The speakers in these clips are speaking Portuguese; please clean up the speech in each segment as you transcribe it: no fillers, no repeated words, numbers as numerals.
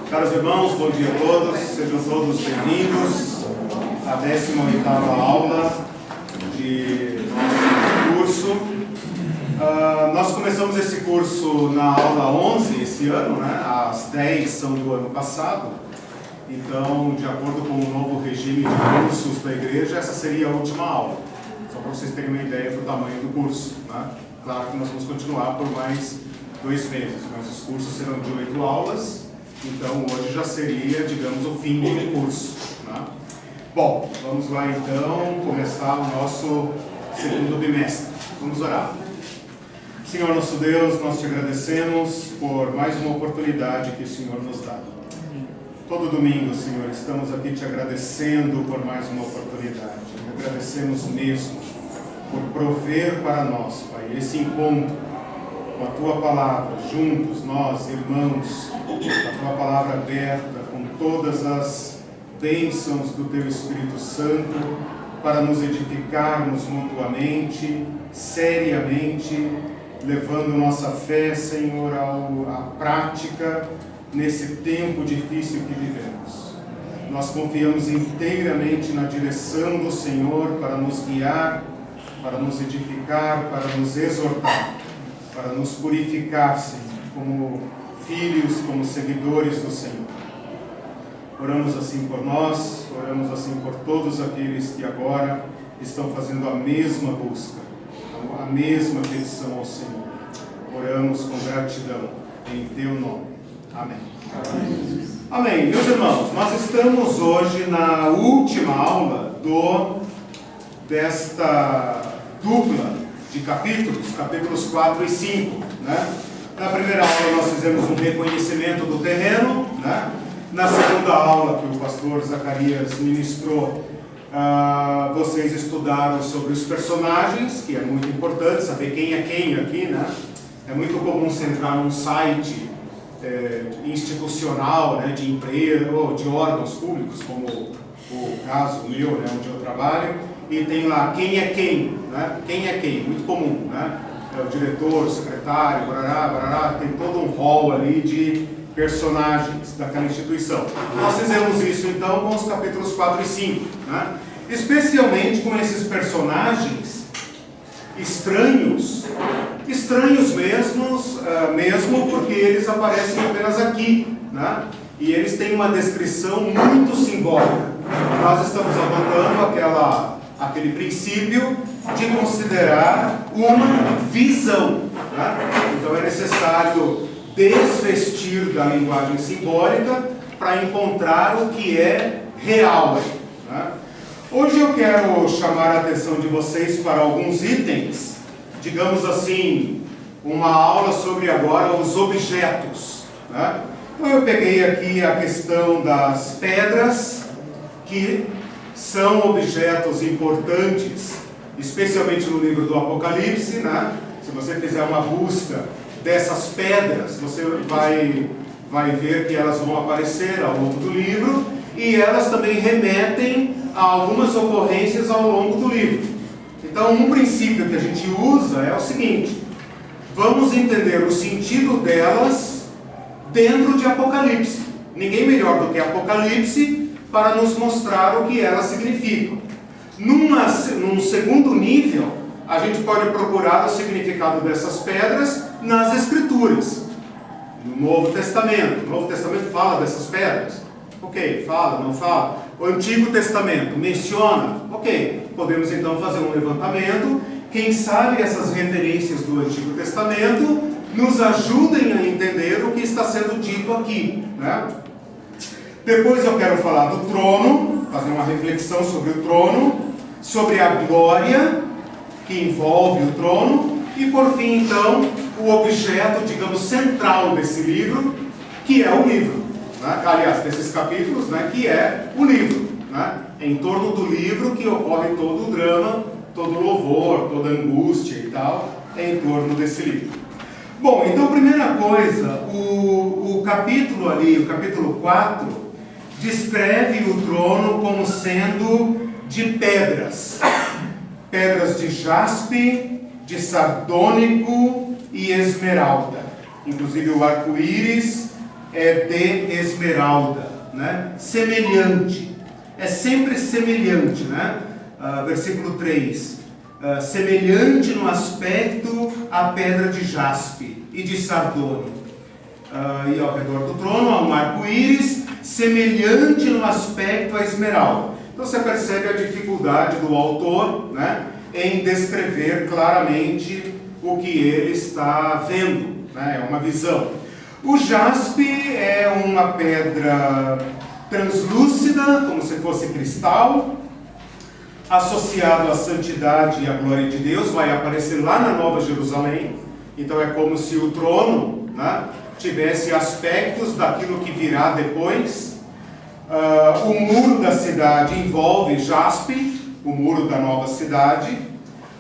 Caros irmãos, bom dia a todos, sejam todos bem-vindos à 18ª aula de nosso curso. Nós começamos esse curso na aula 11 esse ano, né? As 10 são do ano passado. Então, de acordo com o novo regime de cursos da igreja, essa seria a última aula. Só para vocês terem uma ideia do tamanho do curso, né? Claro que nós vamos continuar por mais 2 meses, mas os cursos serão de 8 aulas. Então, hoje já seria, digamos, o fim do curso, né? Bom, vamos lá então começar o nosso segundo bimestre. Vamos orar. Senhor nosso Deus, nós te agradecemos por mais uma oportunidade que o Senhor nos dá. Todo domingo, Senhor, estamos aqui te agradecendo por mais uma oportunidade. Agradecemos mesmo por prover para nós, Pai, esse encontro com a Tua Palavra, juntos, nós, irmãos, a Tua Palavra aberta, com todas as bênçãos do Teu Espírito Santo, para nos edificarmos mutuamente, seriamente, levando nossa fé, Senhor, à prática, nesse tempo difícil que vivemos. Nós confiamos inteiramente na direção do Senhor para nos guiar, para nos edificar, para nos exortar, para nos purificar, Senhor, como filhos, como seguidores do Senhor. Oramos assim por nós, oramos assim por todos aqueles que agora estão fazendo a mesma busca, a mesma petição ao Senhor. Oramos com gratidão, em Teu nome. Amém. Amém. Meus irmãos, nós estamos hoje na última aula desta dupla de capítulos 4 e 5, né? Na primeira aula nós fizemos um reconhecimento do terreno, né? Na segunda aula que o pastor Zacarias ministrou, vocês estudaram sobre os personagens, que é muito importante saber quem é quem aqui, né? É muito comum você entrar num site institucional, né, de empresa ou de órgãos públicos, como o caso meu, né, onde eu trabalho, e tem lá quem é quem, né? Quem é quem, muito comum, né? É o diretor, o secretário, barará, tem todo um rol ali de personagens daquela instituição. Nós fizemos isso então com os capítulos 4 e 5, né? Especialmente com esses personagens estranhos mesmo porque eles aparecem apenas aqui, né? E eles têm uma descrição muito simbólica. Nós estamos adotando aquele princípio de considerar uma visão, né? Então é necessário desvestir da linguagem simbólica para encontrar o que é real, né? Hoje eu quero chamar a atenção de vocês para alguns itens, digamos assim, uma aula sobre agora os objetos, né? Então eu peguei aqui a questão das pedras, que são objetos importantes, especialmente no livro do Apocalipse, né? Se você fizer uma busca dessas pedras, você vai ver que elas vão aparecer ao longo do livro, e elas também remetem a algumas ocorrências ao longo do livro. Então, um princípio que a gente usa é o seguinte: vamos entender o sentido delas dentro de Apocalipse. Ninguém melhor do que Apocalipse para nos mostrar o que elas significam. Num segundo nível, a gente pode procurar o significado dessas pedras nas Escrituras. No Novo Testamento. O Novo Testamento fala dessas pedras? Ok, fala, não fala. O Antigo Testamento menciona? Ok, podemos então fazer um levantamento. Quem sabe essas referências do Antigo Testamento nos ajudem a entender o que está sendo dito aqui, né? Depois eu quero falar do trono, fazer uma reflexão sobre o trono, sobre a glória que envolve o trono, e por fim então o objeto, digamos, central desse livro, que é o livro, né? Aliás, desses capítulos, né? Que é o livro, né? É em torno do livro que ocorre todo o drama, todo o louvor, toda a angústia e tal, é em torno desse livro. Bom, então primeira coisa, o capítulo ali, o capítulo 4, descreve o trono como sendo de pedras de jaspe, de sardônico e esmeralda. Inclusive o arco-íris é de esmeralda, né? Semelhante, é sempre semelhante, né? Versículo 3, semelhante no aspecto à pedra de jaspe e de sardônio. E ao redor do trono há um arco-íris, semelhante no aspecto à esmeralda. Então você percebe a dificuldade do autor, né, em descrever claramente o que ele está vendo, né? É uma visão. O jaspe é uma pedra translúcida, como se fosse cristal, associado à santidade e à glória de Deus, vai aparecer lá na Nova Jerusalém. Então é como se o trono, né, tivesse aspectos daquilo que virá depois. O muro da cidade envolve jaspe, o muro da nova cidade.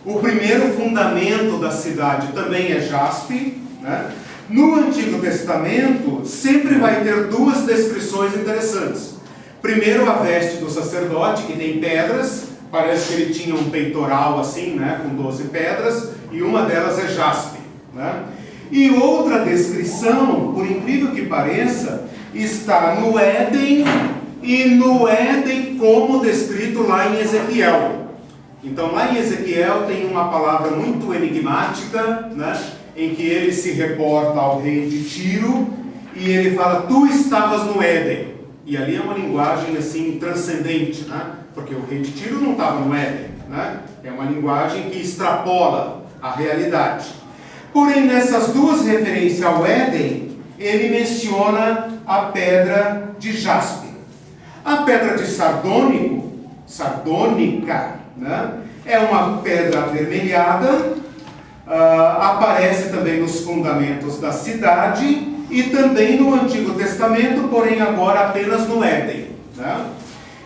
O primeiro fundamento da cidade também é jaspe, né? No Antigo Testamento sempre vai ter duas descrições interessantes. Primeiro, a veste do sacerdote, que tem pedras, parece que ele tinha um peitoral assim, né, com 12 pedras, e uma delas é jaspe, né? E outra descrição, por incrível que pareça, está no Éden, e no Éden como descrito lá em Ezequiel. Então lá em Ezequiel tem uma palavra muito enigmática, né, em que ele se reporta ao rei de Tiro, e ele fala, tu estavas no Éden. E ali é uma linguagem assim transcendente, né, porque o rei de Tiro não estava no Éden, né? É uma linguagem que extrapola a realidade. Porém, nessas duas referências ao Éden, ele menciona a pedra de jaspe. A pedra de sardônica, né, é uma pedra avermelhada, aparece também nos fundamentos da cidade e também no Antigo Testamento, porém agora apenas no Éden, né?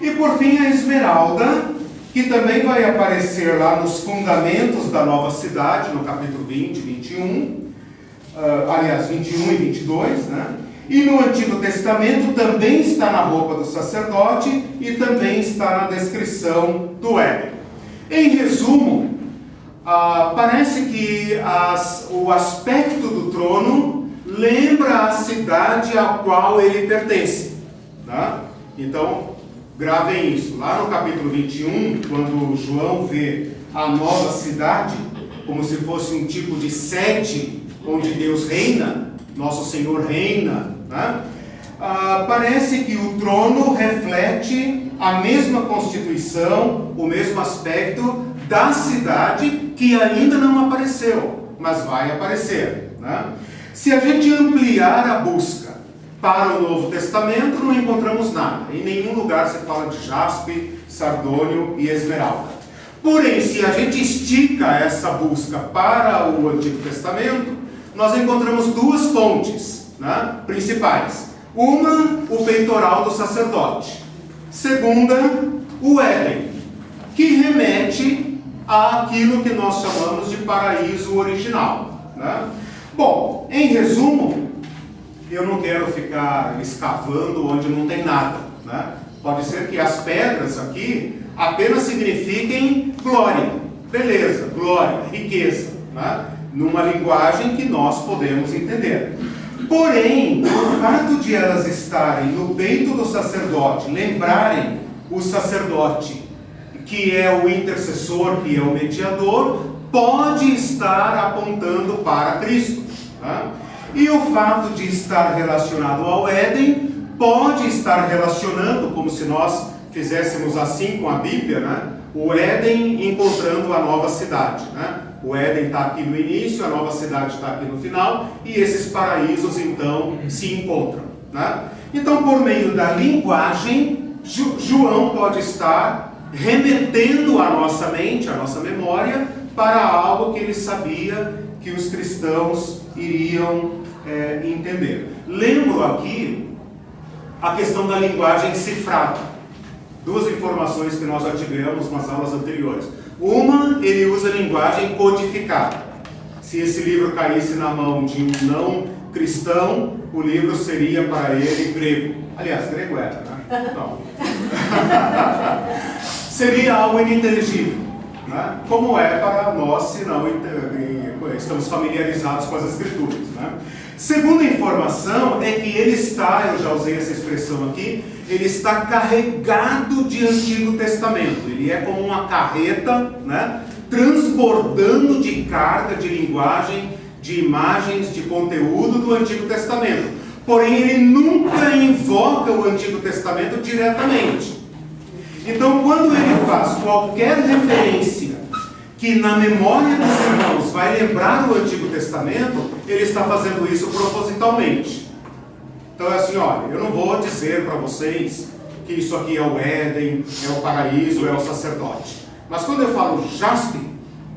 E por fim a esmeralda, que também vai aparecer lá nos fundamentos da nova cidade, no capítulo 20, 21, aliás, 21 e 22, né? E no Antigo Testamento também está na roupa do sacerdote e também está na descrição do Éden. Em resumo, parece que o aspecto do trono lembra a cidade a qual ele pertence, né? Então, gravem isso. Lá no capítulo 21, quando João vê a nova cidade como se fosse um tipo de sede onde Deus reina, nosso Senhor reina, né? Parece que o trono reflete a mesma constituição, o mesmo aspecto da cidade que ainda não apareceu, mas vai aparecer, né? Se a gente ampliar a busca para o Novo Testamento, não encontramos nada. Em nenhum lugar se fala de jaspe, sardônio e esmeralda. Porém, se a gente estica essa busca para o Antigo Testamento, nós encontramos duas fontes, né, principais. Uma, o peitoral do sacerdote. Segunda, o Éden, que remete àquilo que nós chamamos de paraíso original, né? Bom, em resumo, eu não quero ficar escavando onde não tem nada, né? Pode ser que as pedras aqui apenas signifiquem glória, beleza, glória, riqueza, né? Numa linguagem que nós podemos entender. Porém, o fato de elas estarem no peito do sacerdote, lembrarem o sacerdote, que é o intercessor, que é o mediador, pode estar apontando para Cristo, né? E o fato de estar relacionado ao Éden pode estar relacionando, como se nós fizéssemos assim com a Bíblia, né? O Éden encontrando a nova cidade, né? O Éden está aqui no início, a nova cidade está aqui no final, e esses paraísos então se encontram, né? Então, por meio da linguagem, João pode estar remetendo a nossa mente, a nossa memória, para algo que ele sabia que os cristãos iriam entender. Lembro aqui a questão da linguagem cifrada. Duas informações que nós já tivemos nas aulas anteriores. Uma, ele usa linguagem codificada. Se esse livro caísse na mão de um não cristão, o livro seria para ele grego. Aliás, grego era, né? Não. Seria algo ininteligível, né? Como é para nós, se não estamos familiarizados com as escrituras, né? Segunda informação é que ele está, eu já usei essa expressão aqui, ele está carregado de Antigo Testamento. Ele é como uma carreta, né, transbordando de carga, de linguagem, de imagens, de conteúdo do Antigo Testamento. Porém, ele nunca invoca o Antigo Testamento diretamente. Então, quando ele faz qualquer referência que na memória dos irmãos vai lembrar o Antigo Testamento, ele está fazendo isso propositalmente. Então é assim, olha, eu não vou dizer para vocês que isso aqui é o Éden, é o paraíso, é o sacerdote. Mas quando eu falo jaspe,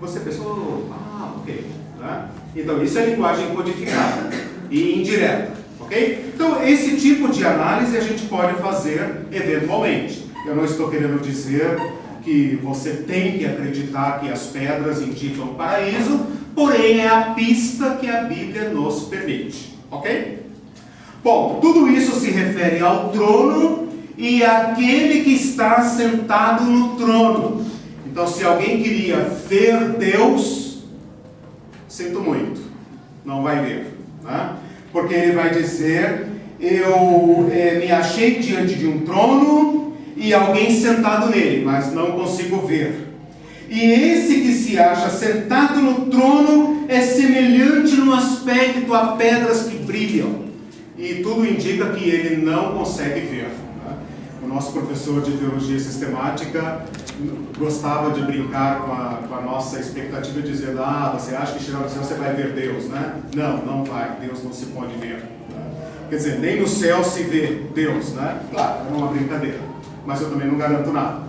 você pensa, ok. Né? Então isso é linguagem codificada e indireta, ok? Então esse tipo de análise a gente pode fazer eventualmente. Eu não estou querendo dizer que você tem que acreditar que as pedras indicam o paraíso, porém é a pista que a Bíblia nos permite, ok? Bom, tudo isso se refere ao trono e àquele que está sentado no trono. Então, se alguém queria ver Deus, sinto muito, não vai ver, né? Porque ele vai dizer, eu me achei diante de um trono e alguém sentado nele, mas não consigo ver. E esse que se acha sentado no trono é semelhante no aspecto a pedras que brilham. E tudo indica que ele não consegue ver. Né? O nosso professor de teologia sistemática gostava de brincar com a nossa expectativa, dizendo, você acha que chegar no céu você vai ver Deus, né? Não, não vai, Deus não se pode ver. Né? Quer dizer, nem no céu se vê Deus, né? Claro, é uma brincadeira, mas eu também não garanto nada.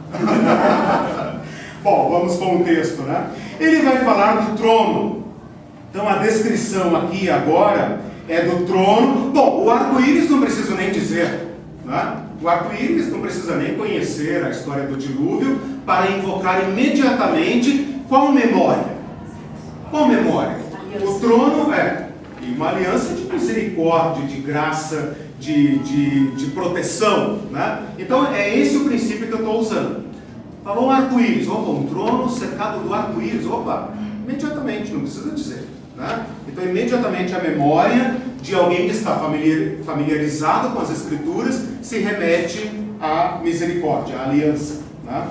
Bom, vamos com o texto, né? Ele vai falar do trono. Então a descrição aqui agora é do trono. Bom, o arco-íris não preciso nem dizer, né? O arco-íris não precisa nem conhecer a história do dilúvio para invocar imediatamente qual memória? Qual memória? O trono é uma aliança de misericórdia, de graça, de proteção, né? Então é esse o princípio que eu estou usando. Falou um arco-íris, um trono cercado do arco-íris, imediatamente, não precisa dizer. Né? Então, imediatamente a memória de alguém que está familiarizado com as Escrituras se remete à misericórdia, à aliança. Né?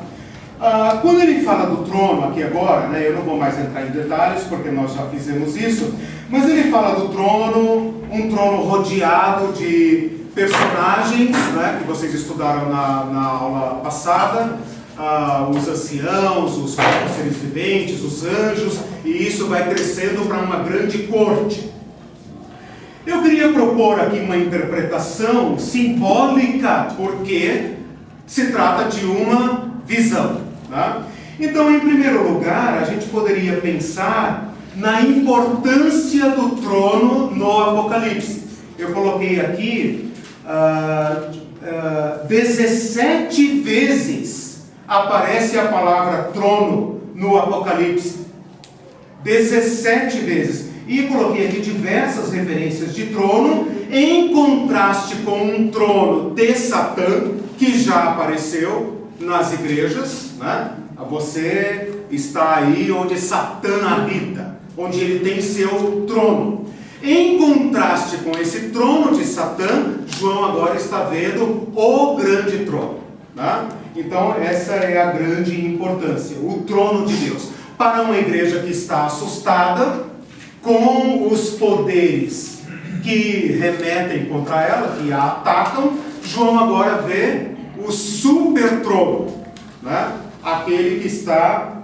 Quando ele fala do trono aqui agora, né, eu não vou mais entrar em detalhes porque nós já fizemos isso, mas ele fala do trono, um trono rodeado de personagens, né, que vocês estudaram na aula passada, os anciãos, os seres viventes, os anjos, e isso vai crescendo para uma grande corte. Eu queria propor aqui uma interpretação simbólica, porque se trata de uma visão. Tá? Então, em primeiro lugar, a gente poderia pensar na importância do trono no Apocalipse. Eu coloquei aqui 17 vezes aparece a palavra trono no Apocalipse. 17 vezes. E coloquei aqui diversas referências de trono, em contraste com um trono de Satã, que já apareceu nas igrejas. Né? Você está aí onde Satã habita, onde ele tem seu trono. Em contraste com esse trono de Satã, João agora está vendo o grande trono. Né? Então essa é a grande importância, o trono de Deus. Para uma igreja que está assustada com os poderes que remetem contra ela, que a atacam, João agora vê o super trono, né? Aquele que está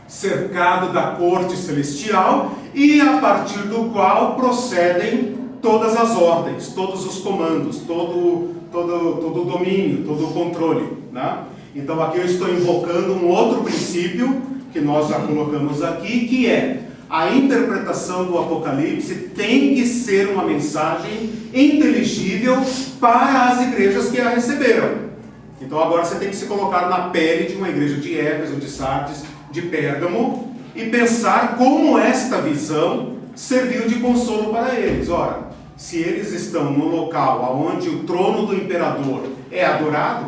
cercado da corte celestial e a partir do qual procedem todas as ordens, todos os comandos, todo o domínio, todo o controle. Né? Então aqui eu estou invocando um outro princípio que nós já colocamos aqui, que é a interpretação do Apocalipse tem que ser uma mensagem inteligível para as igrejas que a receberam. Então agora você tem que se colocar na pele de uma igreja de Éfeso, de Sardes, de Pérgamo e pensar como esta visão serviu de consolo para eles. Ora, se eles estão no local onde o trono do imperador é adorado,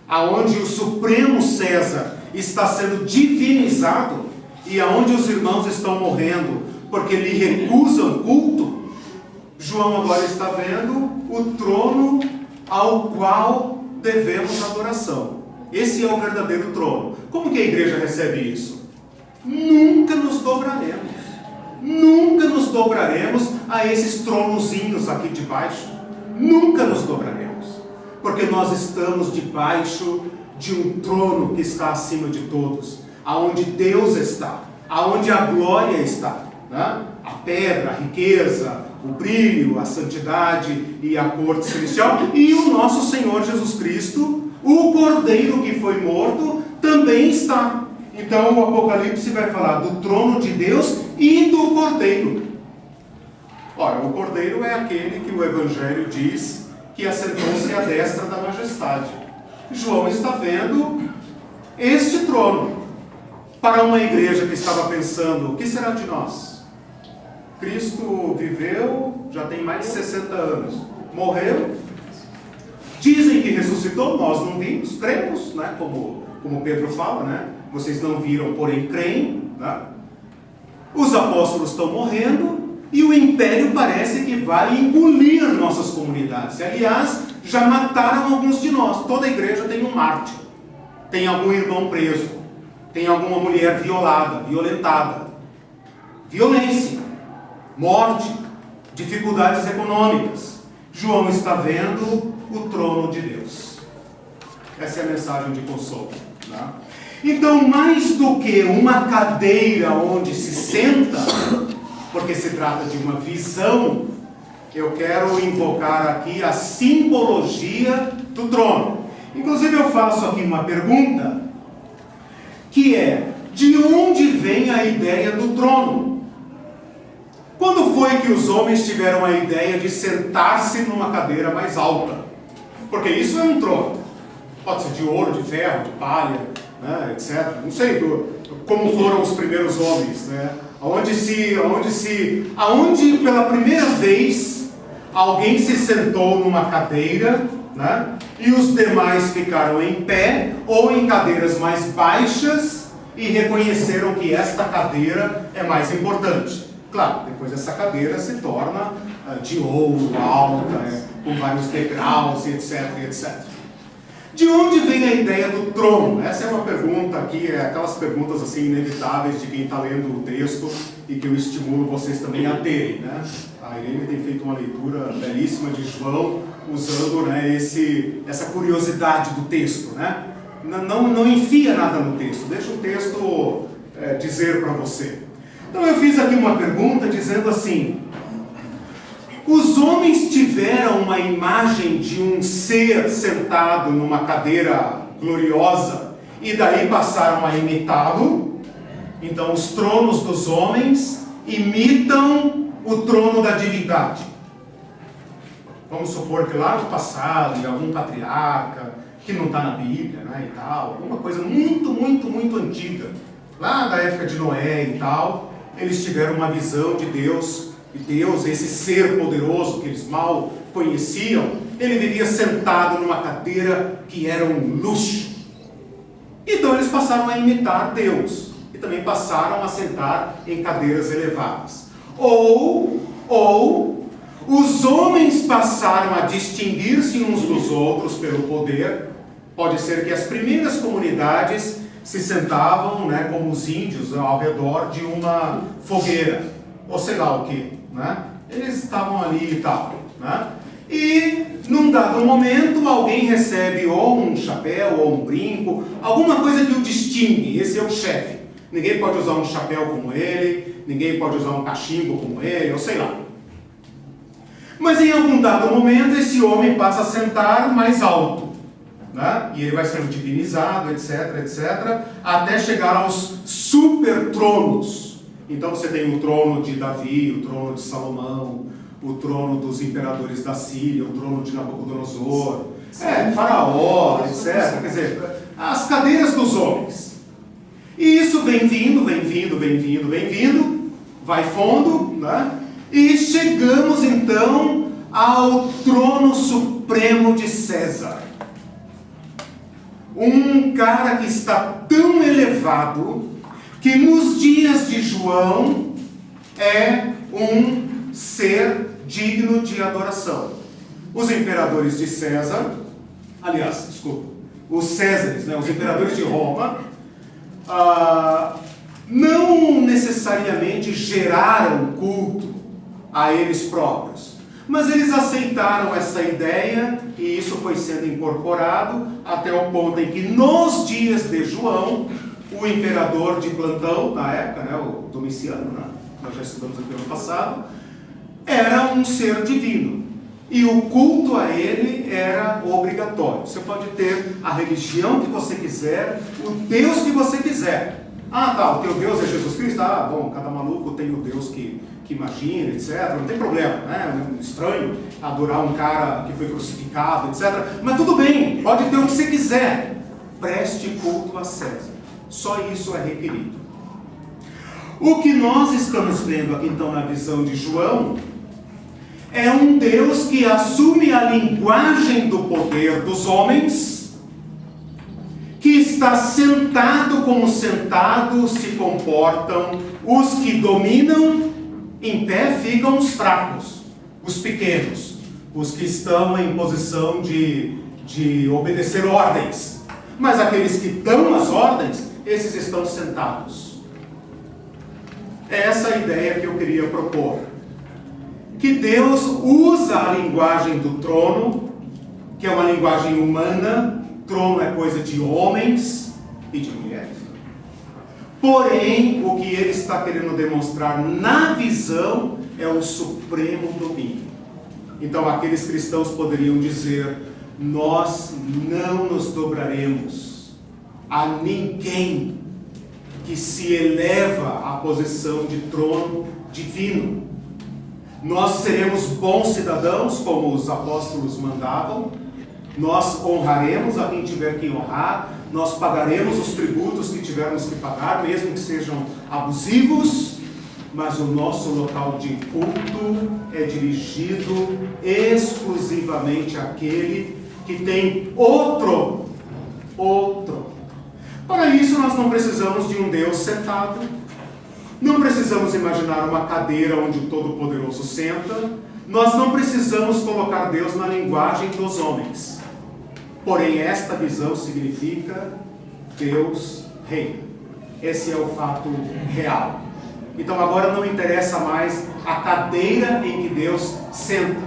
aonde o Supremo César está sendo divinizado e aonde os irmãos estão morrendo porque lhe recusam culto, João agora está vendo o trono ao qual devemos adoração. Esse é o verdadeiro trono. Como que a igreja recebe isso? Nunca nos dobraremos. Nunca nos dobraremos a esses tronozinhos aqui de baixo. Nunca nos dobraremos. Porque nós estamos debaixo de um trono que está acima de todos. Aonde Deus está. Aonde a glória está. Né? A pedra, a riqueza, o brilho, a santidade e a corte celestial. E o nosso Senhor Jesus Cristo, o Cordeiro que foi morto, também está. Então o Apocalipse vai falar do trono de Deus e do Cordeiro. Ora, o Cordeiro é aquele que o Evangelho diz que assentou-se à destra da majestade. João está vendo este trono. Para uma igreja que estava pensando, o que será de nós? Cristo viveu, já tem mais de 60 anos. Morreu. Dizem que ressuscitou, nós não vimos, cremos, né? Como Pedro fala, né? Vocês não viram, porém creem, né? Os apóstolos estão morrendo e o império parece que vai engolir nossas comunidades. Aliás, já mataram alguns de nós. Toda igreja tem um mártir, tem algum irmão preso, tem alguma mulher violada, violentada, violência, morte, dificuldades econômicas. João está vendo o trono de Deus. Essa é a mensagem de consolo, né? Então, mais do que uma cadeira onde se senta, porque se trata de uma visão, eu quero invocar aqui a simbologia do trono. Inclusive eu faço aqui uma pergunta, que é: de onde vem a ideia do trono? Quando foi que os homens tiveram a ideia de sentar-se numa cadeira mais alta? Porque isso é um trono. Pode ser de ouro, de ferro, de palha, né, etc. Não sei como foram os primeiros homens, né? Aonde pela primeira vez alguém se sentou numa cadeira, né, e os demais ficaram em pé ou em cadeiras mais baixas e reconheceram que esta cadeira é mais importante. Claro, depois essa cadeira se torna de ouro, alta, com vários degraus, etc, etc. De onde vem a ideia do trono? Essa é uma pergunta aqui, aquelas perguntas assim inevitáveis de quem está lendo o texto e que eu estimulo vocês também a terem, né? A Irene tem feito uma leitura belíssima de João, usando, né, essa curiosidade do texto, né? Não enfia nada no texto, deixa o texto dizer para você. Então eu fiz aqui uma pergunta dizendo assim: os homens tiveram uma imagem de um ser sentado numa cadeira gloriosa e daí passaram a imitá-lo? Então os tronos dos homens imitam o trono da divindade. Vamos supor que lá no passado, de algum patriarca, que não está na Bíblia, né, e tal, alguma coisa muito, muito, muito antiga, lá da época de Noé e tal, eles tiveram uma visão de Deus, e Deus, esse ser poderoso que eles mal conheciam, ele vivia sentado numa cadeira que era um luxo. Então eles passaram a imitar Deus, e também passaram a sentar em cadeiras elevadas. Ou os homens passaram a distinguir-se uns dos outros pelo poder. Pode ser que as primeiras comunidades se sentavam, né, como os índios, ao redor de uma fogueira, ou sei lá o que, né? Eles estavam ali e tal, né? E num dado momento alguém recebe ou um chapéu ou um brinco, alguma coisa que o distingue. Esse é o chefe. Ninguém pode usar um chapéu como ele, ninguém pode usar um cachimbo como ele, ou sei lá. Mas em algum dado momento esse homem passa a sentar mais alto, né? E ele vai sendo divinizado, etc, etc, até chegar aos super tronos. Então você tem o trono de Davi, o trono de Salomão, o trono dos imperadores da Síria, o trono de Nabucodonosor, Faraó, etc. Quer dizer, as cadeiras dos homens. E isso vem vindo, vai fundo, né? E chegamos então ao trono supremo de César. Um cara que está tão elevado que nos dias de João é um ser digno de adoração. Os imperadores de César, aliás, desculpa, os Césares, né, os imperadores de Roma, não necessariamente geraram culto a eles próprios, mas eles aceitaram essa ideia e isso foi sendo incorporado até o ponto em que nos dias de João, o imperador de plantão, na época, né, o Domiciano, né, nós já estudamos aqui no ano passado, era um ser divino. E o culto a ele era obrigatório. Você pode ter a religião que você quiser, o Deus que você quiser. Ah, tá, o teu Deus é Jesus Cristo? Ah, bom, cada maluco tem o Deus que imagina, etc. Não tem problema, né? É estranho adorar um cara que foi crucificado, etc. Mas tudo bem, pode ter o que você quiser. Preste culto a César. Só isso é requerido. O que nós estamos vendo aqui então na visão de João é um Deus que assume a linguagem do poder dos homens, que está sentado como sentados se comportam os que dominam, em pé ficam os fracos, os pequenos, os que estão em posição de obedecer ordens. Mas aqueles que dão as ordens, esses estão sentados. É essa a ideia que eu queria propor. Que Deus usa a linguagem do trono, que é uma linguagem humana, trono é coisa de homens e de mulheres. Porém, o que ele está querendo demonstrar na visão é o supremo domínio. Então, aqueles cristãos poderiam dizer: nós não nos dobraremos a ninguém que se eleva à posição de trono divino. Nós seremos bons cidadãos, como os apóstolos mandavam. Nós honraremos a quem tiver que honrar. Nós pagaremos os tributos que tivermos que pagar, mesmo que sejam abusivos. Mas o nosso local de culto é dirigido exclusivamente àquele que tem outro. Para isso nós não precisamos de um Deus sentado. Não precisamos imaginar uma cadeira onde o Todo-Poderoso senta. Nós não precisamos colocar Deus na linguagem dos homens. Porém, esta visão significa Deus reina. Esse é o fato real. Então agora não interessa mais a cadeira em que Deus senta,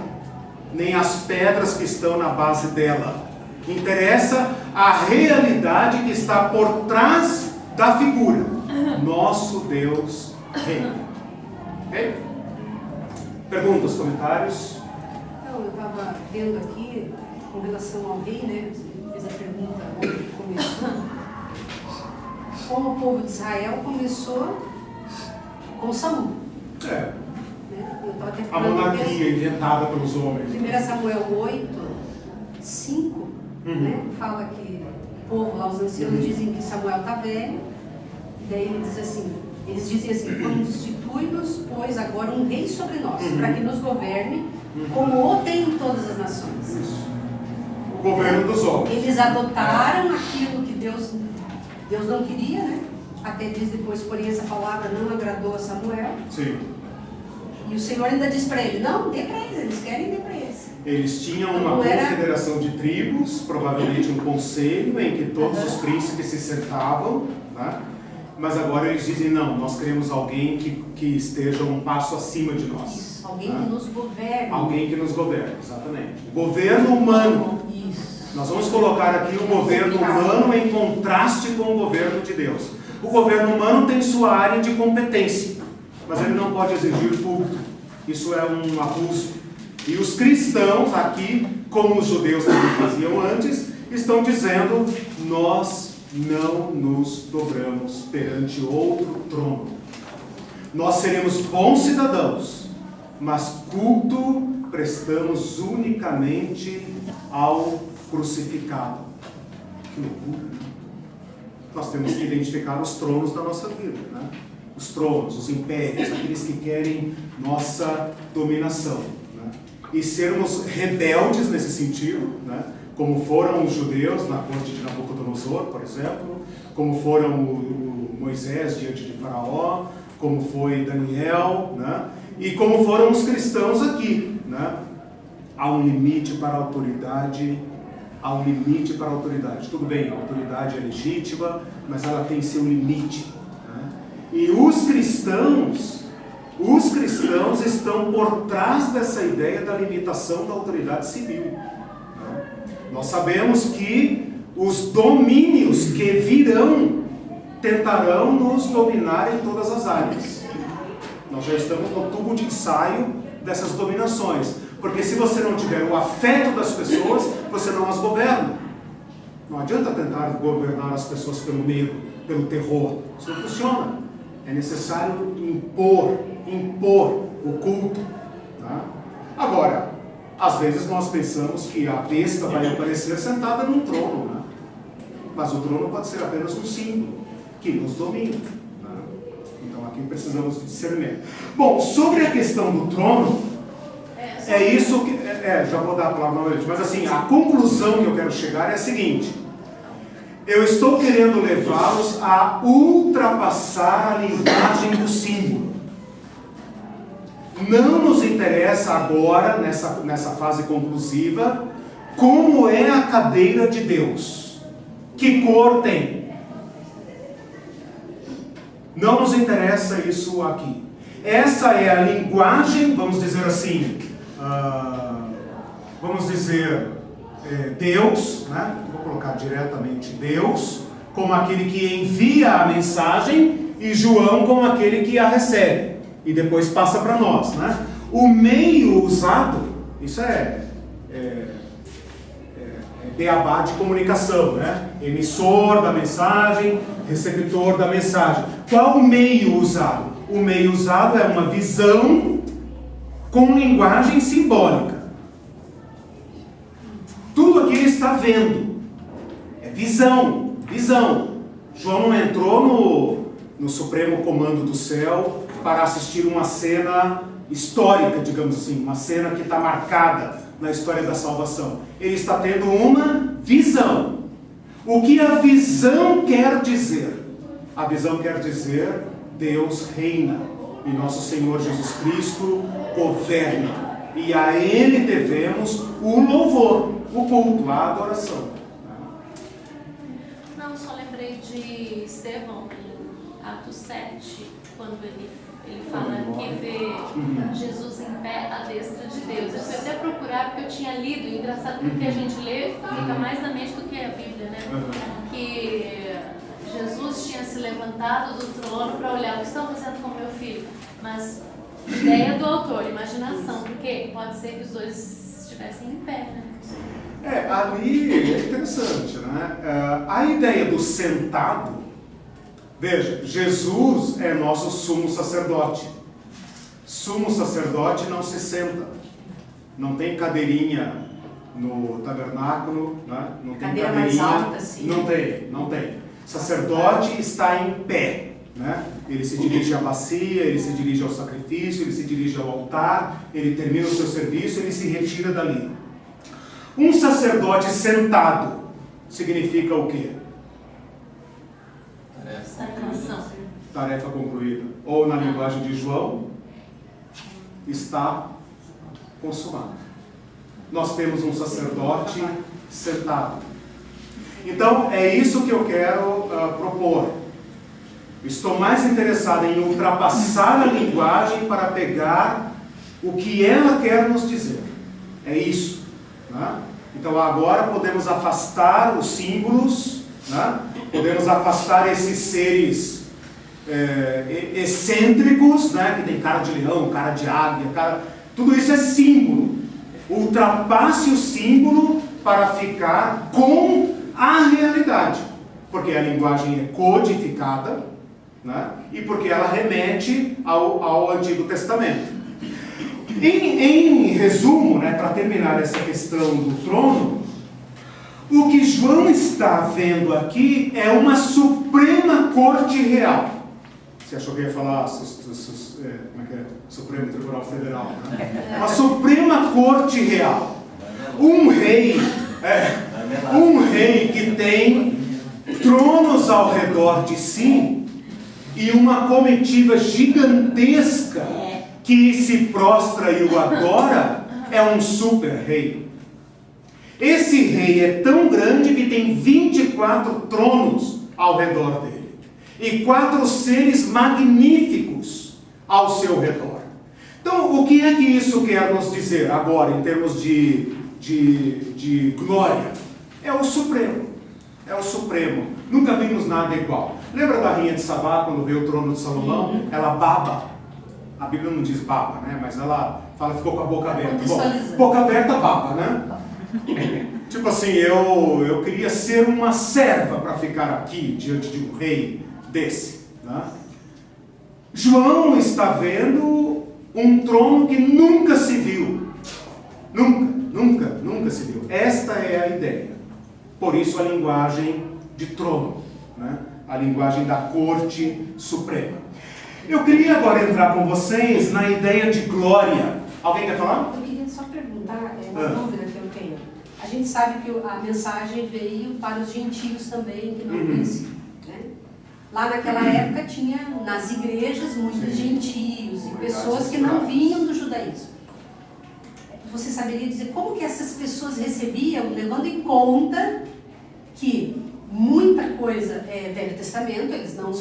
nem as pedras que estão na base dela. Interessa a realidade que está por trás da figura. Nosso Deus reina. Ok? Perguntas, comentários? Não, eu estava vendo aqui, com relação ao rei, né? Você fez a pergunta onde começou. Como o povo de Israel começou com Saul. É. Né? Eu estava até A falando monarquia inventada pelos homens. 1 Samuel 8, 5, né? Fala que o povo lá, os anciãos, dizem que Samuel está velho. E daí ele diz assim, eles dizem assim: constitui-nos, pois, agora um rei sobre nós, para que nos governe, como o tem todas as nações. Isso. O governo dos homens. Eles adotaram aquilo que Deus não queria, né? Até diz depois, porém essa palavra não agradou a Samuel. Sim. E o Senhor ainda diz para ele: não, dê para eles querem, dê para eles. Eles tinham uma confederação de tribos, provavelmente um conselho, em que todos os príncipes se sentavam, né? Mas agora eles dizem: não, nós queremos alguém que esteja um passo acima de nós. Isso, alguém que nos governe. Alguém que nos governe, exatamente. Governo humano. Isso. Nós vamos colocar aqui o governo humano em contraste com o governo de Deus. O governo humano tem sua área de competência, mas ele não pode exigir culto. Isso é um abuso. E os cristãos aqui, como os judeus também faziam antes, estão dizendo: nós não nos dobramos perante outro trono. Nós seremos bons cidadãos, mas culto prestamos unicamente ao crucificado. Que loucura! Nós temos que identificar os tronos da nossa vida, né? Os tronos, os impérios, aqueles que querem nossa dominação, né? E sermos rebeldes nesse sentido, né? Como foram os judeus na corte de Nabucodonosor, por exemplo, como foram o Moisés diante de Faraó, como foi Daniel, né? E como foram os cristãos aqui. né? Há um limite para a autoridade. Há um limite para a autoridade. Tudo bem, a autoridade é legítima, mas ela tem seu limite, né? E os cristãos estão por trás dessa ideia da limitação da autoridade civil, né? Nós sabemos que os domínios que virão tentarão nos dominar em todas as áreas. Nós já estamos no tubo de ensaio dessas dominações. Porque se você não tiver o afeto das pessoas, você não as governa. Não adianta tentar governar as pessoas pelo medo, pelo terror. Isso não funciona. É necessário impor o culto. Tá? Agora, às vezes nós pensamos que a besta vai aparecer sentada num trono, né? Mas o trono pode ser apenas um símbolo que nos domina. Né? Então aqui precisamos de discernimento. Bom, sobre a questão do trono, é isso que... já vou dar a palavra novamente, mas assim, a conclusão que eu quero chegar é a seguinte: eu estou querendo levá-los a ultrapassar a linguagem do símbolo. Não nos interessa agora, nessa fase conclusiva, como é a cadeira de Deus. Que cor tem? Não nos interessa isso aqui. Essa é a linguagem, vamos dizer assim, Deus, né? Vou colocar diretamente Deus, como aquele que envia a mensagem, e João como aquele que a recebe, e depois passa para nós, né? O meio usado, isso é beabá de comunicação, né? Emissor da mensagem, receptor da mensagem. Qual o meio usado? O meio usado é uma visão com linguagem simbólica. Tudo aqui ele está vendo. É visão. João não entrou no Supremo Comando do Céu para assistir uma cena histórica, digamos assim, uma cena que está marcada na história da salvação. Ele está tendo uma visão. O que a visão quer dizer? A visão quer dizer: Deus reina e nosso Senhor Jesus Cristo governa. E a Ele devemos o louvor, o culto, a adoração. Não, só lembrei de Estevão, em Atos 7, quando ele fala que vê Jesus em pé à destra de Deus. Eu fui até procurar porque eu tinha lido, engraçado porque a gente lê, fica mais na mente do que a Bíblia, né? Que Jesus tinha se levantado do trono para olhar o que estão fazendo com meu filho. Mas ideia do autor, imaginação, porque pode ser que os dois estivessem em pé, né? Ali é interessante, né? A ideia do sentado, veja, Jesus é nosso sumo sacerdote. Sumo sacerdote não se senta, não tem cadeirinha no tabernáculo, né? Não tem Cadeira cadeirinha, mais alta, sim. não tem. Sacerdote está em pé, né? Ele se dirige à bacia, ele se dirige ao sacrifício, ele se dirige ao altar, ele termina o seu serviço, ele se retira dali. Um sacerdote sentado significa o quê? Tarefa concluída. Ou na linguagem de João, está consumado. Nós temos um sacerdote sentado. Então, é isso que eu quero propor. Estou mais interessado em ultrapassar a linguagem para pegar o que ela quer nos dizer. É isso. Né? Então, agora podemos afastar os símbolos, né? Podemos afastar esses seres excêntricos, né? Que tem cara de leão, cara de águia, tudo isso é símbolo. Ultrapasse o símbolo para ficar com a realidade, porque a linguagem é codificada, né? E porque ela remete ao Antigo Testamento. Em resumo, né, para terminar essa questão do trono, o que João está vendo aqui é uma Suprema Corte Real. Você achou que ia falar Supremo Tribunal Federal, né? Uma Suprema Corte Real. Um rei que tem tronos ao redor de si e uma comitiva gigantesca que se prostra e o adora é um super rei. Esse rei é tão grande que tem 24 tronos ao redor dele. E 4 seres magníficos ao seu redor. Então, o que é que isso quer nos dizer agora, em termos de glória? É o Supremo. É o Supremo. Nunca vimos nada igual. Lembra da rainha de Sabá, quando veio o trono de Salomão? Ela baba. A Bíblia não diz baba, né? Mas ela fala, ficou com a boca aberta. Bom, boca aberta, baba, né? Tipo assim, eu queria ser uma serva para ficar aqui diante de um rei desse, né? João está vendo um trono que nunca se viu. Nunca se viu. Esta é a ideia. Por isso a linguagem de trono, né? A linguagem da corte suprema. Eu queria agora entrar com vocês na ideia de glória. Alguém quer falar? Eu queria só perguntar, uma dúvida que eu tenho. A gente sabe que a mensagem veio para os gentios também, que não conheciam, né? Lá naquela época tinha nas igrejas muitos gentios e pessoas que não vinham do judaísmo. Você saberia dizer como que essas pessoas recebiam, levando em conta que muita coisa é Velho Testamento, eles não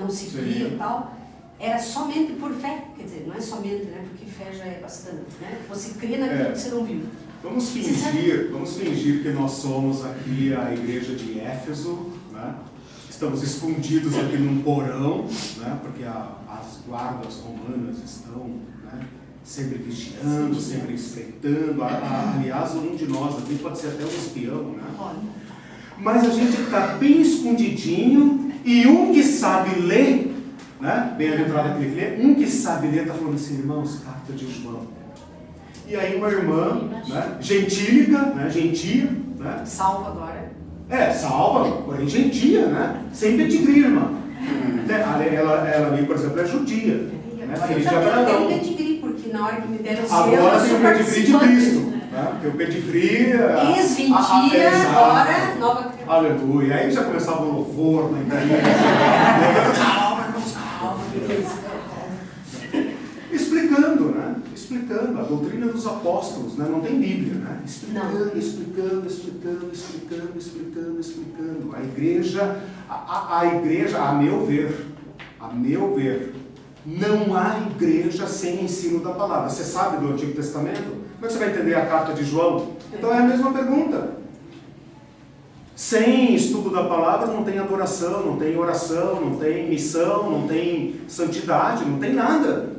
seguiam e tal, era somente por fé, quer dizer, não é somente, né, porque fé já é bastante, né? Você crê naquilo que você não viu. Vamos fingir que nós somos aqui a igreja de Éfeso, né? Estamos escondidos aqui num porão, né? Porque as guardas romanas estão, né, sempre vigiando, sempre espreitando. Aliás, um de nós aqui pode ser até um espião, né? Mas a gente está bem escondidinho e um que sabe ler, né? Bem aventurado aquele que lê, um que sabe ler está falando assim, irmãos, carta de João. E aí uma irmã, né, gentílica, né, gentia, né? Salva agora. Salva, porém gentia, né? Sem pedigree, irmã. Ela ali, por exemplo, é judia. Né? Eu já tenho pedigree, porque na hora que me deram o selo, agora tem o pedigree de Cristo. Né? Porque o pedigree... Ex-gentia, agora nova... Aleluia. Aí já começava o louvor na igreja. Explicando a doutrina dos apóstolos, né? Não tem Bíblia, né? Explicando. A igreja, a meu ver, não há igreja sem ensino da palavra. Você sabe do Antigo Testamento? Como é que você vai entender a carta de João? Então é a mesma pergunta. Sem estudo da palavra não tem adoração, não tem oração, não tem missão, não tem santidade, não tem nada.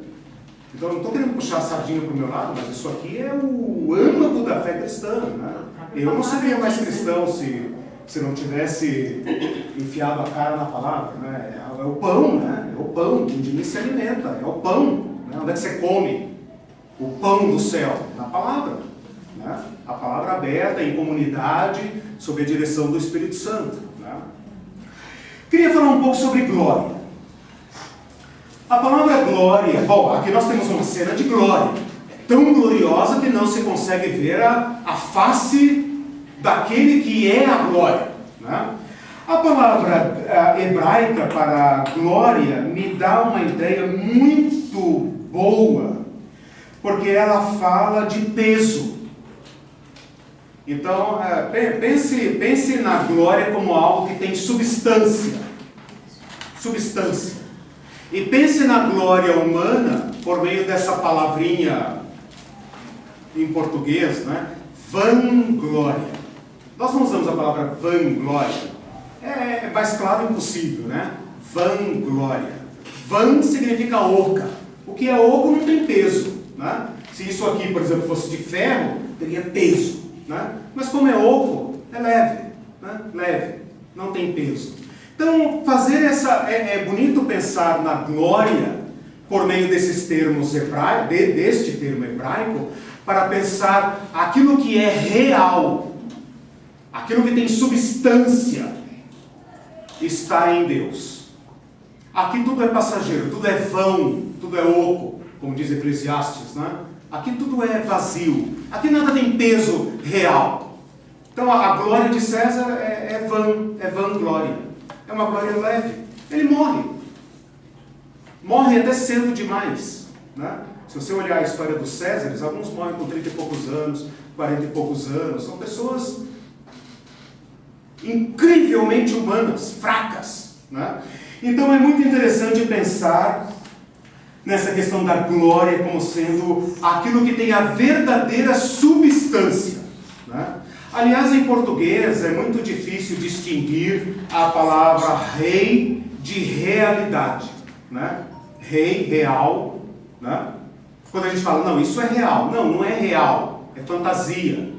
Então, eu não estou querendo puxar a sardinha para o meu lado, mas isso aqui é o âmago da fé cristã, né? Eu não seria mais cristão se não tivesse enfiado a cara na palavra, né? É o pão, né? É o pão, onde ninguém se alimenta, é o pão, né? Onde é que você come o pão do céu? Na palavra, né? A palavra aberta, em comunidade, sob a direção do Espírito Santo, né? Queria falar um pouco sobre glória. A palavra glória, bom, aqui nós temos uma cena de glória, tão gloriosa que não se consegue ver a face daquele que é a glória, né? A palavra hebraica para glória me dá uma ideia muito boa, porque ela fala de peso. Então, pense na glória como algo que tem substância. E pense na glória humana por meio dessa palavrinha em português, né? Vanglória. Nós não usamos a palavra vanglória. É mais claro impossível, né? Vanglória. Van significa oca. O que é oco não tem peso, né? Se isso aqui, por exemplo, fosse de ferro, teria peso, né? Mas como é oco, é leve, né? Leve, não tem peso. Então, é bonito pensar na glória por meio desses termos hebraicos, deste termo hebraico, para pensar aquilo que é real, aquilo que tem substância, está em Deus. Aqui tudo é passageiro, tudo é vão, tudo é oco, como diz Eclesiastes, né? Aqui tudo é vazio, aqui nada tem peso real. Então, a glória de César é vanglória. É uma glória leve. Ele morre até cedo demais, né? Se você olhar a história dos Césares, alguns morrem com 30 e poucos anos, 40 e poucos anos. São pessoas incrivelmente humanas, fracas, né? Então é muito interessante pensar nessa questão da glória como sendo aquilo que tem a verdadeira substância, né? Aliás, em português é muito difícil distinguir a palavra rei de realidade, né? Rei, real, né? Quando a gente fala, não, isso é real. Não, não é real, é fantasia.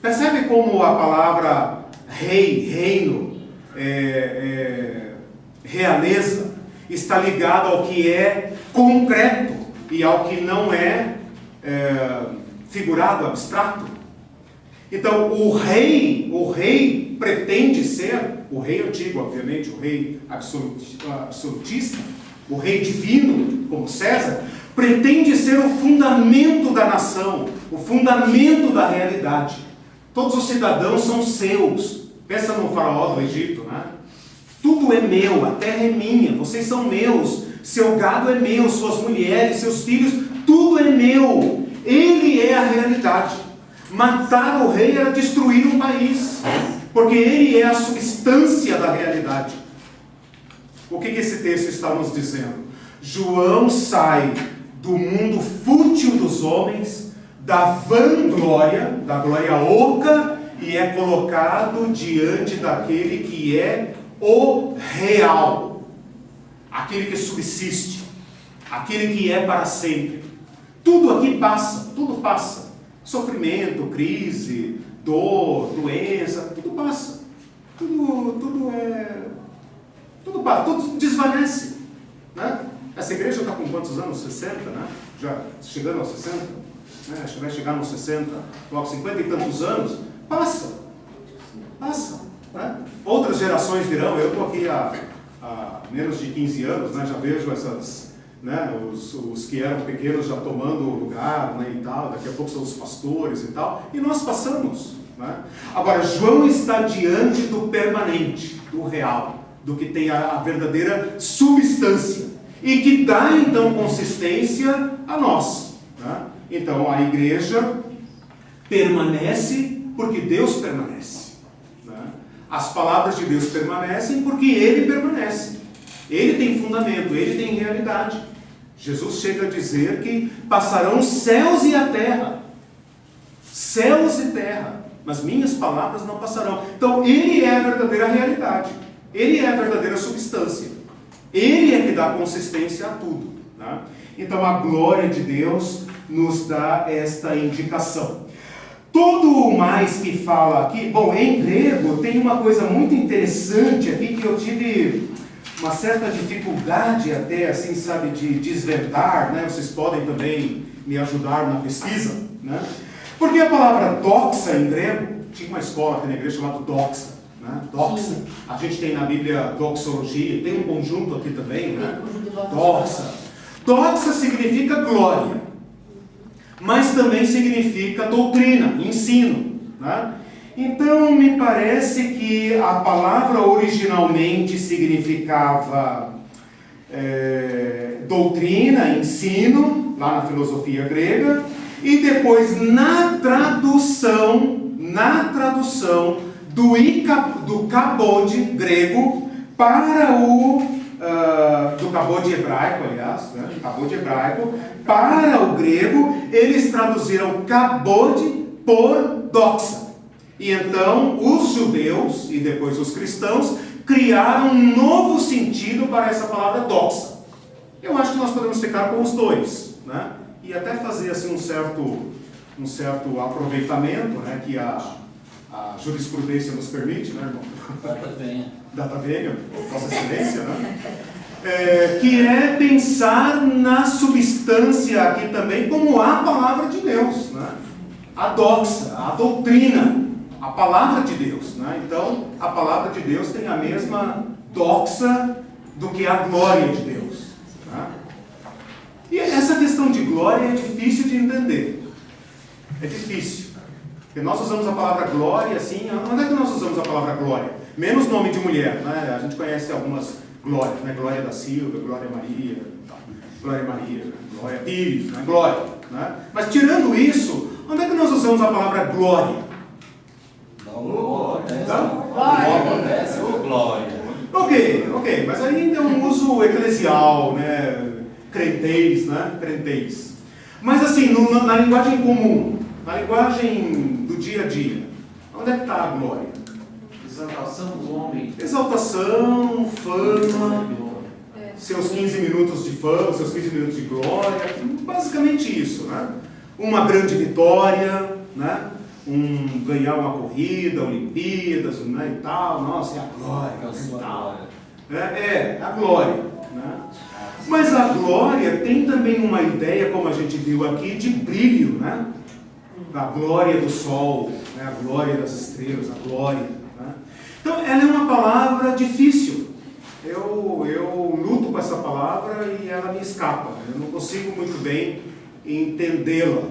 Percebe como a palavra rei, reino, realeza, está ligado ao que é concreto e ao que não é, figurado, abstrato. Então, o rei pretende ser, o rei antigo, obviamente, o rei absolutista, o rei divino, como César, pretende ser o fundamento da nação, o fundamento da realidade. Todos os cidadãos são seus. Pensa no faraó do Egito, né? Tudo é meu, a terra é minha, vocês são meus, seu gado é meu, suas mulheres, seus filhos, tudo é meu. Ele é a realidade. Matar o rei era destruir um país, porque ele é a substância da realidade. O que esse texto está nos dizendo? João sai do mundo fútil dos homens, da vanglória, da glória oca, e é colocado diante daquele que é o real, aquele que subsiste, aquele que é para sempre. Tudo aqui passa, tudo passa. Sofrimento, crise, dor, doença, tudo passa. Tudo passa, tudo desvanece, né? Essa igreja está com quantos anos? 60, né? Já chegando aos 60, né? Acho que vai chegar nos 60, logo 50 e tantos anos. Passa, né? Outras gerações virão. Eu estou aqui há menos de 15 anos, né? Já vejo essas, né? Os que eram pequenos já tomando lugar, né? E tal. Daqui a pouco são os pastores e tal. E nós passamos, né? Agora, João está diante do permanente, do real, do que tem a verdadeira substância e que dá então consistência a nós, né? Então a igreja permanece porque Deus permanece, né? As palavras de Deus permanecem porque Ele permanece. Ele tem fundamento, Ele tem realidade. Jesus chega a dizer que passarão céus e a terra, céus e terra, mas minhas palavras não passarão. Então Ele é a verdadeira realidade, Ele é a verdadeira substância, Ele é que dá consistência a tudo, né? Então a glória de Deus nos dá esta indicação. Todo o mais que fala aqui, bom, em grego tem uma coisa muito interessante aqui que eu tive uma certa dificuldade até, assim, sabe, de desvendar, né? Vocês podem também me ajudar na pesquisa, né? Porque a palavra doxa em grego, tinha uma escola aqui na igreja chamada doxa, né? Doxa. A gente tem na Bíblia doxologia, tem um conjunto aqui também, né? Doxa. Doxa significa glória, mas também significa doutrina, ensino, né? Então me parece que a palavra originalmente significava doutrina, ensino, lá na filosofia grega, e depois na tradução do kabod grego para do kabod hebraico, aliás, né? Kabod hebraico, para o grego, eles traduziram kabod por doxa. E então os judeus e depois os cristãos criaram um novo sentido para essa palavra doxa. Eu acho que nós podemos ficar com os dois, né? E até fazer assim um certo aproveitamento, né? Que a jurisprudência nos permite, né, irmão? Data venha, Vossa Excelência, né? Que é pensar na substância aqui também como a palavra de Deus, né? A doxa, a doutrina, a palavra de Deus, né? Então, a palavra de Deus tem a mesma doxa do que a glória de Deus, né? E essa questão de glória é difícil de entender. É difícil. Porque nós usamos a palavra glória assim. Onde é que nós usamos a palavra glória? Menos nome de mulher, né? A gente conhece algumas Glória, né? Glória da Silva, Glória Maria, Glória Maria, Glória Pires, né? Glória, né? Mas tirando isso, onde é que nós usamos a palavra glória? Glória. Ok, mas ainda é um uso eclesial, né? Crentez, né? Crentez. Mas assim, na linguagem comum, na linguagem do dia a dia, onde é que está a glória? Exaltação do homem. Exaltação, fama, seus 15 minutos de fama, seus 15 minutos de glória, basicamente isso, né? Uma grande vitória, né? Ganhar uma corrida, Olimpíadas, né? E tal, nossa, é a glória, e tal. É a glória, né? Mas a glória tem também uma ideia, como a gente viu aqui, de brilho, né? A glória do sol, né? A glória das estrelas, a glória, né? Então, ela é uma palavra difícil. Eu luto com essa palavra e ela me escapa. Eu não consigo muito bem entendê-la.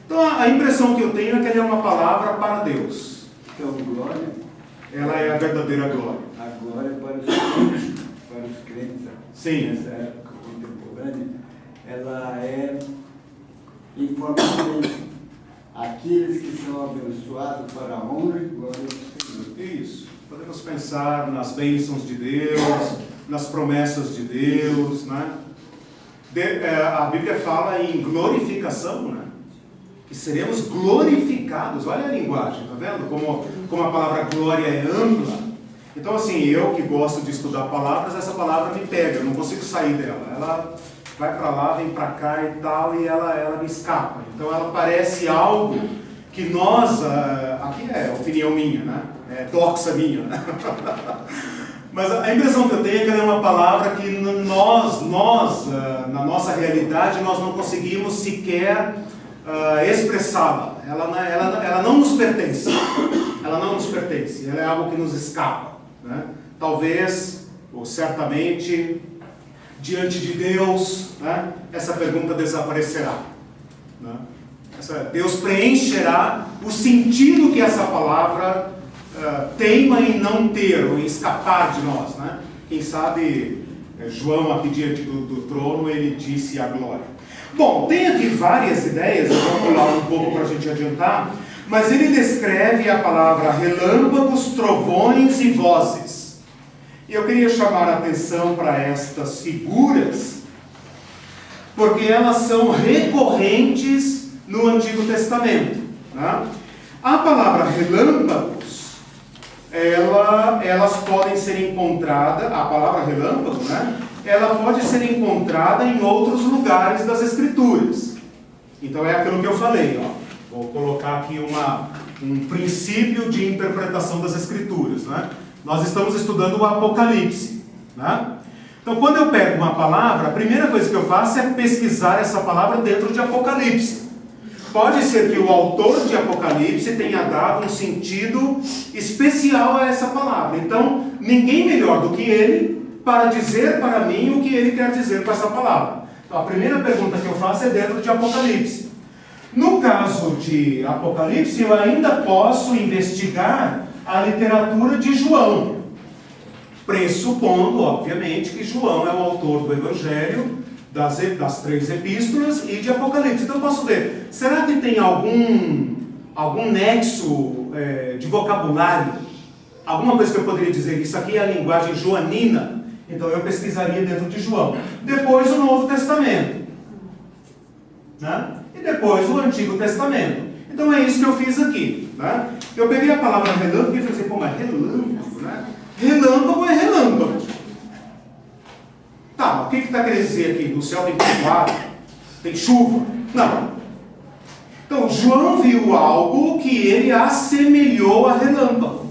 Então, a impressão que eu tenho é que ela é uma palavra para Deus. Então, glória, Ela é a verdadeira glória. a glória para os crentes Sim. nessa época contemporânea, ela é em forma de aqueles que são abençoados para a honra e glória do Senhor. Isso. Podemos pensar nas bênçãos de Deus, nas promessas de Deus, né? A Bíblia fala em glorificação, né? Que seremos glorificados. Olha a linguagem, tá vendo? Como a palavra glória é ampla. Então, assim, eu que gosto de estudar palavras, essa palavra me pega, eu não consigo sair dela. Ela vai para lá, vem para cá e tal, e ela me escapa. Então, ela parece algo que nós, aqui é opinião minha, né? É doxa minha, né? Mas a impressão que eu tenho é que ela é uma palavra que nós na nossa realidade, nós não conseguimos sequer expressá-la. Ela não nos pertence. Ela não nos pertence. Ela é algo que nos escapa, né? Talvez, ou certamente, diante de Deus, né, essa pergunta desaparecerá, né? Deus preencherá o sentido que essa palavra teima em não ter, ou em escapar de nós, né? Quem sabe, João aqui diante do trono, ele disse a glória. Bom, tem aqui várias ideias, eu vou pular um pouco para a gente adiantar, mas ele descreve a palavra relâmpagos, trovões e vozes. E eu queria chamar a atenção para estas figuras, porque elas são recorrentes no Antigo Testamento, né? A palavra relâmpagos, elas podem ser encontradas, a palavra relâmpago, né? Ela pode ser encontrada em outros lugares das Escrituras. Então é aquilo que eu falei, ó. Vou colocar aqui um princípio de interpretação das Escrituras, né? Nós estamos estudando o Apocalipse, né? Então, quando eu pego uma palavra, a primeira coisa que eu faço é pesquisar essa palavra dentro de Apocalipse. Pode ser que o autor de Apocalipse tenha dado um sentido especial a essa palavra. Então, ninguém melhor do que ele para dizer para mim o que ele quer dizer com essa palavra. Então, a primeira pergunta que eu faço é dentro de Apocalipse. No caso de Apocalipse, eu ainda posso investigar a literatura de João, pressupondo, obviamente, que João é o autor do Evangelho, das 3 epístolas e de Apocalipse. Então eu posso ver, será que tem algum nexo de vocabulário? Alguma coisa que eu poderia dizer, isso aqui é a linguagem joanina? Então eu pesquisaria dentro de João. Depois o Novo Testamento, né? E depois o Antigo Testamento. Então é isso que eu fiz aqui, né? Eu peguei a palavra relâmpago e falei assim, pô, mas relâmpago, né? Relâmpago é relâmpago. Tá, mas o que está querendo dizer aqui? No céu tem trovoada, tem chuva? Não. Então, João viu algo que ele assemelhou a relâmpago.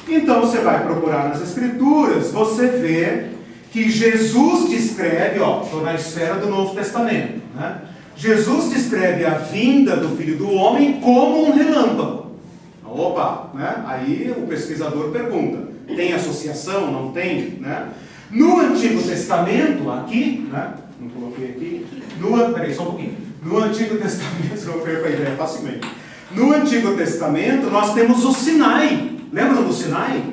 Então, você vai procurar nas Escrituras, você vê que Jesus descreve, estou na esfera do Novo Testamento, né? Jesus descreve a vinda do Filho do Homem como um relâmpago. Opa, né? Aí o pesquisador pergunta, tem associação? Não tem? Né? No Antigo Testamento, aqui, né? Não coloquei aqui, peraí, só um pouquinho. No Antigo Testamento, eu perco a ideia facilmente. No Antigo Testamento, nós temos o Sinai. Lembram do Sinai?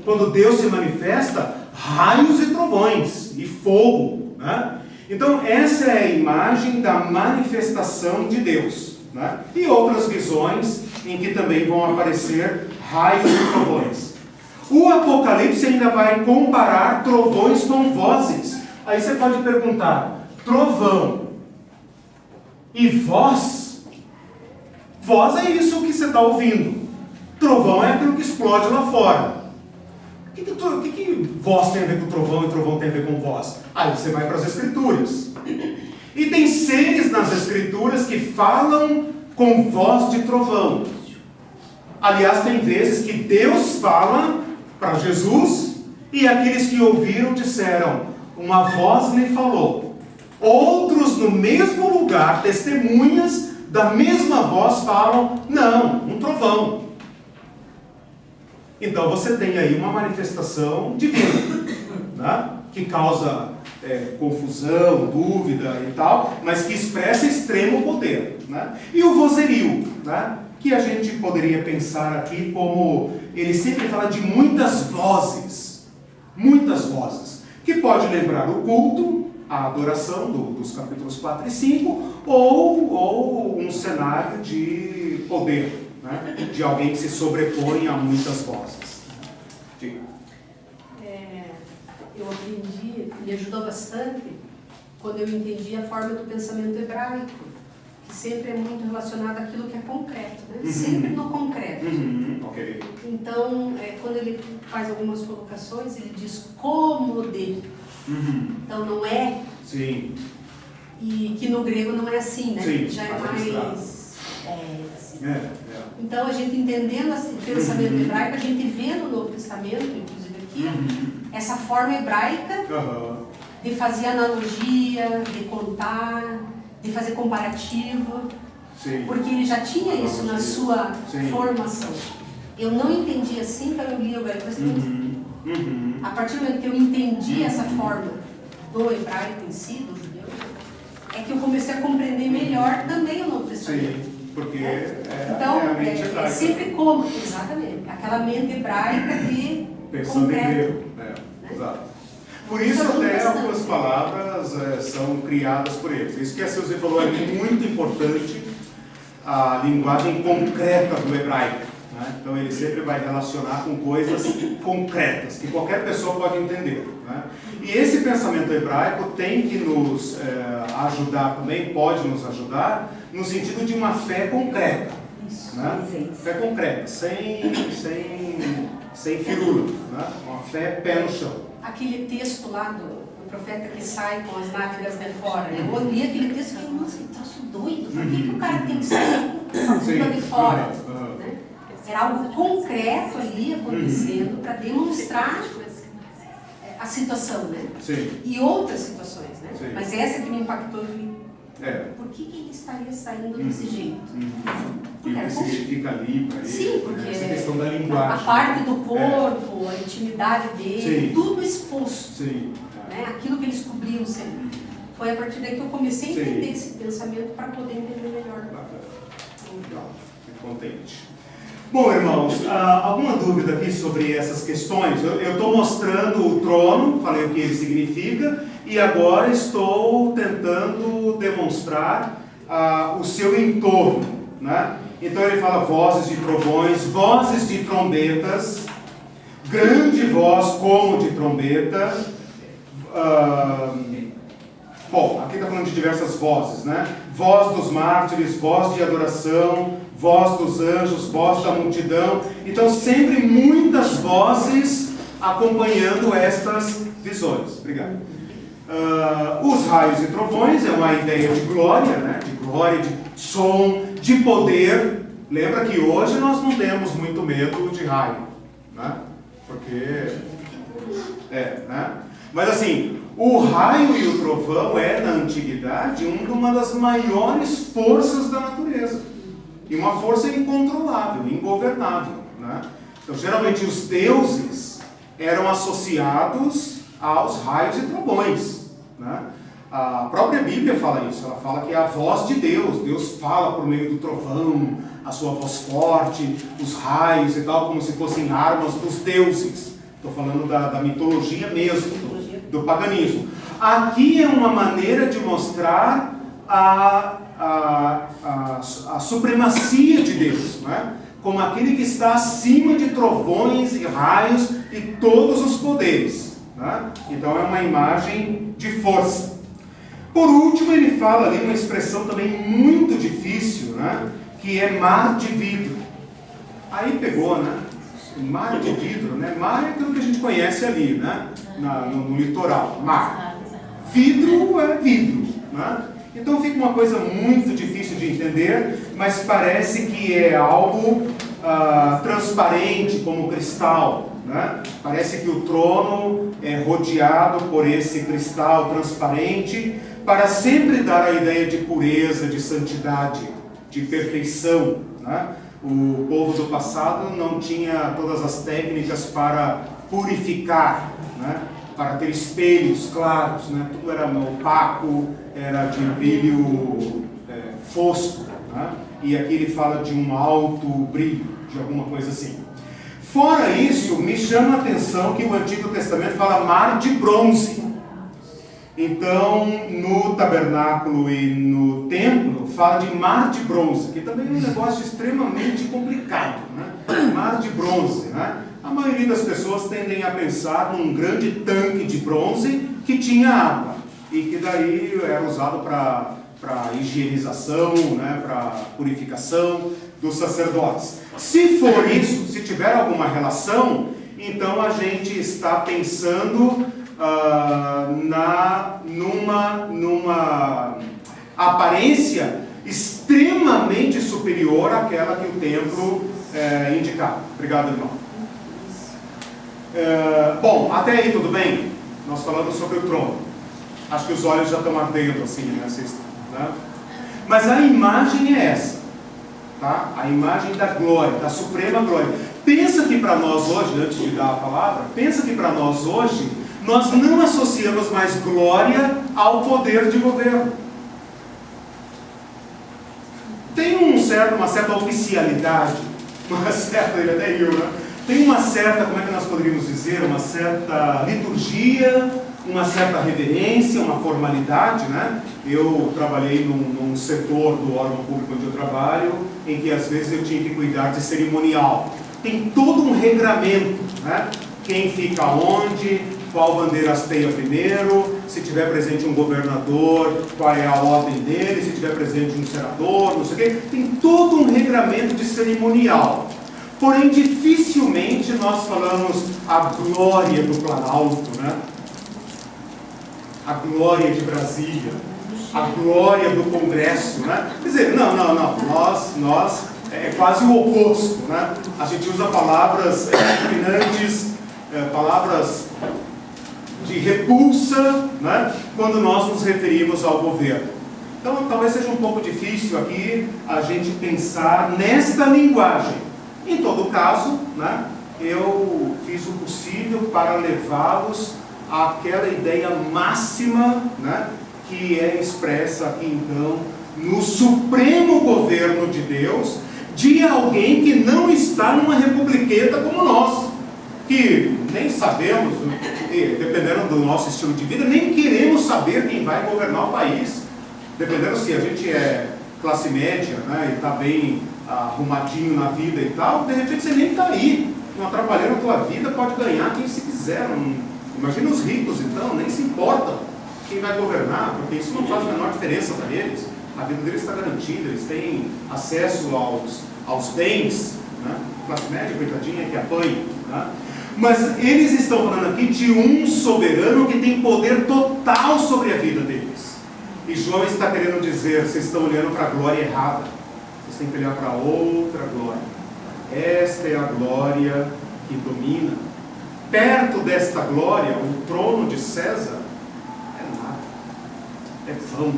Quando Deus se manifesta, raios e trovões, e fogo, né? Então, essa é a imagem da manifestação de Deus, né? E outras visões em que também vão aparecer raios e trovões. O Apocalipse ainda vai comparar trovões com vozes. Aí você pode perguntar, trovão e voz? Voz é isso que você está ouvindo. Trovão é aquilo que explode lá fora. O que voz tem a ver com trovão e trovão tem a ver com voz? Aí você vai para as Escrituras. E tem seres nas Escrituras que falam com voz de trovão. Aliás, tem vezes que Deus fala para Jesus e aqueles que ouviram disseram, uma voz me falou. Outros no mesmo lugar, testemunhas da mesma voz falam, não, um trovão. Então você tem aí uma manifestação divina, né? Que causa confusão, dúvida e tal, mas que expressa extremo poder, né? E o vozerio, né? Que a gente poderia pensar aqui como ele sempre fala de muitas vozes, que pode lembrar o culto, a adoração dos capítulos 4 e 5, ou um cenário de poder, né? De alguém que se sobrepõe a muitas vozes. Diga. Eu aprendi, me ajudou bastante quando eu entendi a forma do pensamento hebraico, que sempre é muito relacionado àquilo que é concreto, né? Uhum. Sempre no concreto. Ok. Então, quando ele faz algumas colocações, ele diz como de. Então não é. Sim. E que no grego não é assim, né? Sim, já é mais. Assim. Então a gente entendendo esse pensamento hebraico, a gente vê no Novo Testamento, inclusive aqui, essa forma hebraica de fazer analogia, de contar, de fazer comparativo. Sim. Porque ele já tinha isso na sua formação. Eu não entendi assim quando eu li o Velho Testamento. A partir do momento que eu entendi essa forma do hebraico em si, do judeu, é que eu comecei a compreender melhor também o Novo Testamento. Sim, porque então, a mente hebraica. sempre como, exatamente, aquela mente hebraica de Pensando em grego. Exato. Por isso até algumas palavras são criadas por eles. Isso que a Silvia falou é muito importante, a linguagem concreta do hebraico, né? Então ele sempre vai relacionar com coisas concretas, que qualquer pessoa pode entender, né? E esse pensamento hebraico tem que nos ajudar também, pode nos ajudar, no sentido de uma fé concreta. Isso, né? Fé concreta, sem firula, né? Uma fé pé no chão. Aquele texto lá do profeta que sai com as nádegas de fora, eu olhei aquele texto e falei, nossa, que troço doido, por que o cara tem que sair com a bunda de fora? Né? Era algo concreto ali acontecendo para demonstrar a situação, né? Sim. E outras situações, né? Sim. Mas essa que me impactou, eu falei, por que ele estaria saindo desse jeito? E o que significa ali para ele? Sim, porque essa questão da linguagem. a parte do corpo, a intimidade dele, tudo exposto. Sim. Né? Aquilo que eles cobriam sempre. Foi a partir daí que eu comecei a entender esse pensamento para poder entender melhor. Legal, fico contente. Bom, irmãos, alguma dúvida aqui sobre essas questões? Eu estou mostrando o trono, falei o que ele significa, e agora estou tentando demonstrar o seu entorno, né? Então ele fala vozes de trovões, vozes de trombetas, grande voz como de trombeta. Bom, aqui está falando de diversas vozes, né? Voz dos mártires, voz de adoração, voz dos anjos, voz da multidão. Então sempre muitas vozes acompanhando estas visões. Obrigado. Os raios e trovões é uma ideia de glória, né? De glória, de som, de poder. Lembra que hoje nós não temos muito medo de raio, né? Porque né? Mas assim, o raio e o trovão na antiguidade uma das maiores forças da natureza. E uma força incontrolável, ingovernável, né? Então geralmente os deuses eram associados aos raios e trovões, né? A própria Bíblia fala isso, ela fala que é a voz de Deus. Deus fala por meio do trovão, a sua voz forte, os raios e tal, como se fossem armas dos deuses, Estou falando da mitologia mesmo, do paganismo. Aqui é uma maneira de mostrar a supremacia de Deus, né? Como aquele que está acima de trovões e raios e todos os poderes, né? Então é uma imagem de força. Por último, ele fala ali uma expressão também muito difícil, né? Que é mar de vidro. Aí pegou, né? Mar de vidro, né? Mar é aquilo que a gente conhece ali, né? No litoral, mar. Vidro é vidro, né? Então fica uma coisa muito difícil de entender, mas parece que é algo transparente, como cristal, né? Parece que o trono é rodeado por esse cristal transparente, para sempre dar a ideia de pureza, de santidade, de perfeição, né? O povo do passado não tinha todas as técnicas para purificar, né? Para ter espelhos claros, né? Tudo era opaco, era de brilho fosco, né? E aqui ele fala de um alto brilho, de alguma coisa assim. Fora isso, me chama a atenção que o Antigo Testamento fala mar de bronze. Então, no tabernáculo e no templo, fala de mar de bronze, que também é um negócio extremamente complicado, né? Mar de bronze, né? A maioria das pessoas tendem a pensar num grande tanque de bronze que tinha água, e que daí era usado para higienização, né? Para purificação dos sacerdotes. Se for isso, se tiver alguma relação, então a gente está pensando numa aparência extremamente superior àquela que o templo indicava. Obrigado, irmão. Bom, até aí tudo bem? Nós falamos sobre o trono. Acho que os olhos já estão ardendo assim, né? Mas a imagem é essa, tá? A imagem da glória, da suprema glória. Pensa que para nós hoje, antes de dar a palavra, pensa que para nós hoje, nós não associamos mais glória ao poder de governo. Tem uma certa oficialidade, ele até riu, né? Tem uma certa, como é que nós poderíamos dizer, uma certa liturgia, uma certa reverência, uma formalidade, né? Eu trabalhei num setor do órgão público onde eu trabalho, em que às vezes eu tinha que cuidar de cerimonial. Tem todo um regramento, né? Quem fica onde, qual bandeira hasteia primeiro, se tiver presente um governador, qual é a ordem dele, se tiver presente um senador, não sei o quê. Tem todo um regramento de cerimonial. Porém, dificilmente nós falamos a glória do Planalto, né? A glória de Brasília, a glória do Congresso, né? Quer dizer, não, nós é quase o oposto, né? A gente usa palavras repugnantes, palavras de repulsa, né? Quando nós nos referimos ao governo. Então, talvez seja um pouco difícil aqui a gente pensar nesta linguagem. Em todo caso, né? Eu fiz o possível para levá-los àquela ideia máxima, né? Que é expressa aqui então no supremo governo de Deus, de alguém que não está numa republiqueta como nós, que nem sabemos, dependendo do nosso estilo de vida, nem queremos saber quem vai governar o país, dependendo se a gente é classe média, né, e está bem arrumadinho na vida e tal, de repente você nem está aí, não atrapalhando a tua vida, pode ganhar quem se quiser. Imagina os ricos então, nem se importam quem vai governar, porque isso não faz a menor diferença para eles. A vida deles está garantida, eles têm acesso aos bens, né? Classe média, coitadinha, que apanha, né? Mas eles estão falando aqui de um soberano que tem poder total sobre a vida deles. E João está querendo dizer, vocês estão olhando para a glória errada, vocês têm que olhar para outra glória. Esta é a glória que domina. Perto desta glória, o trono de César é nada, é vão.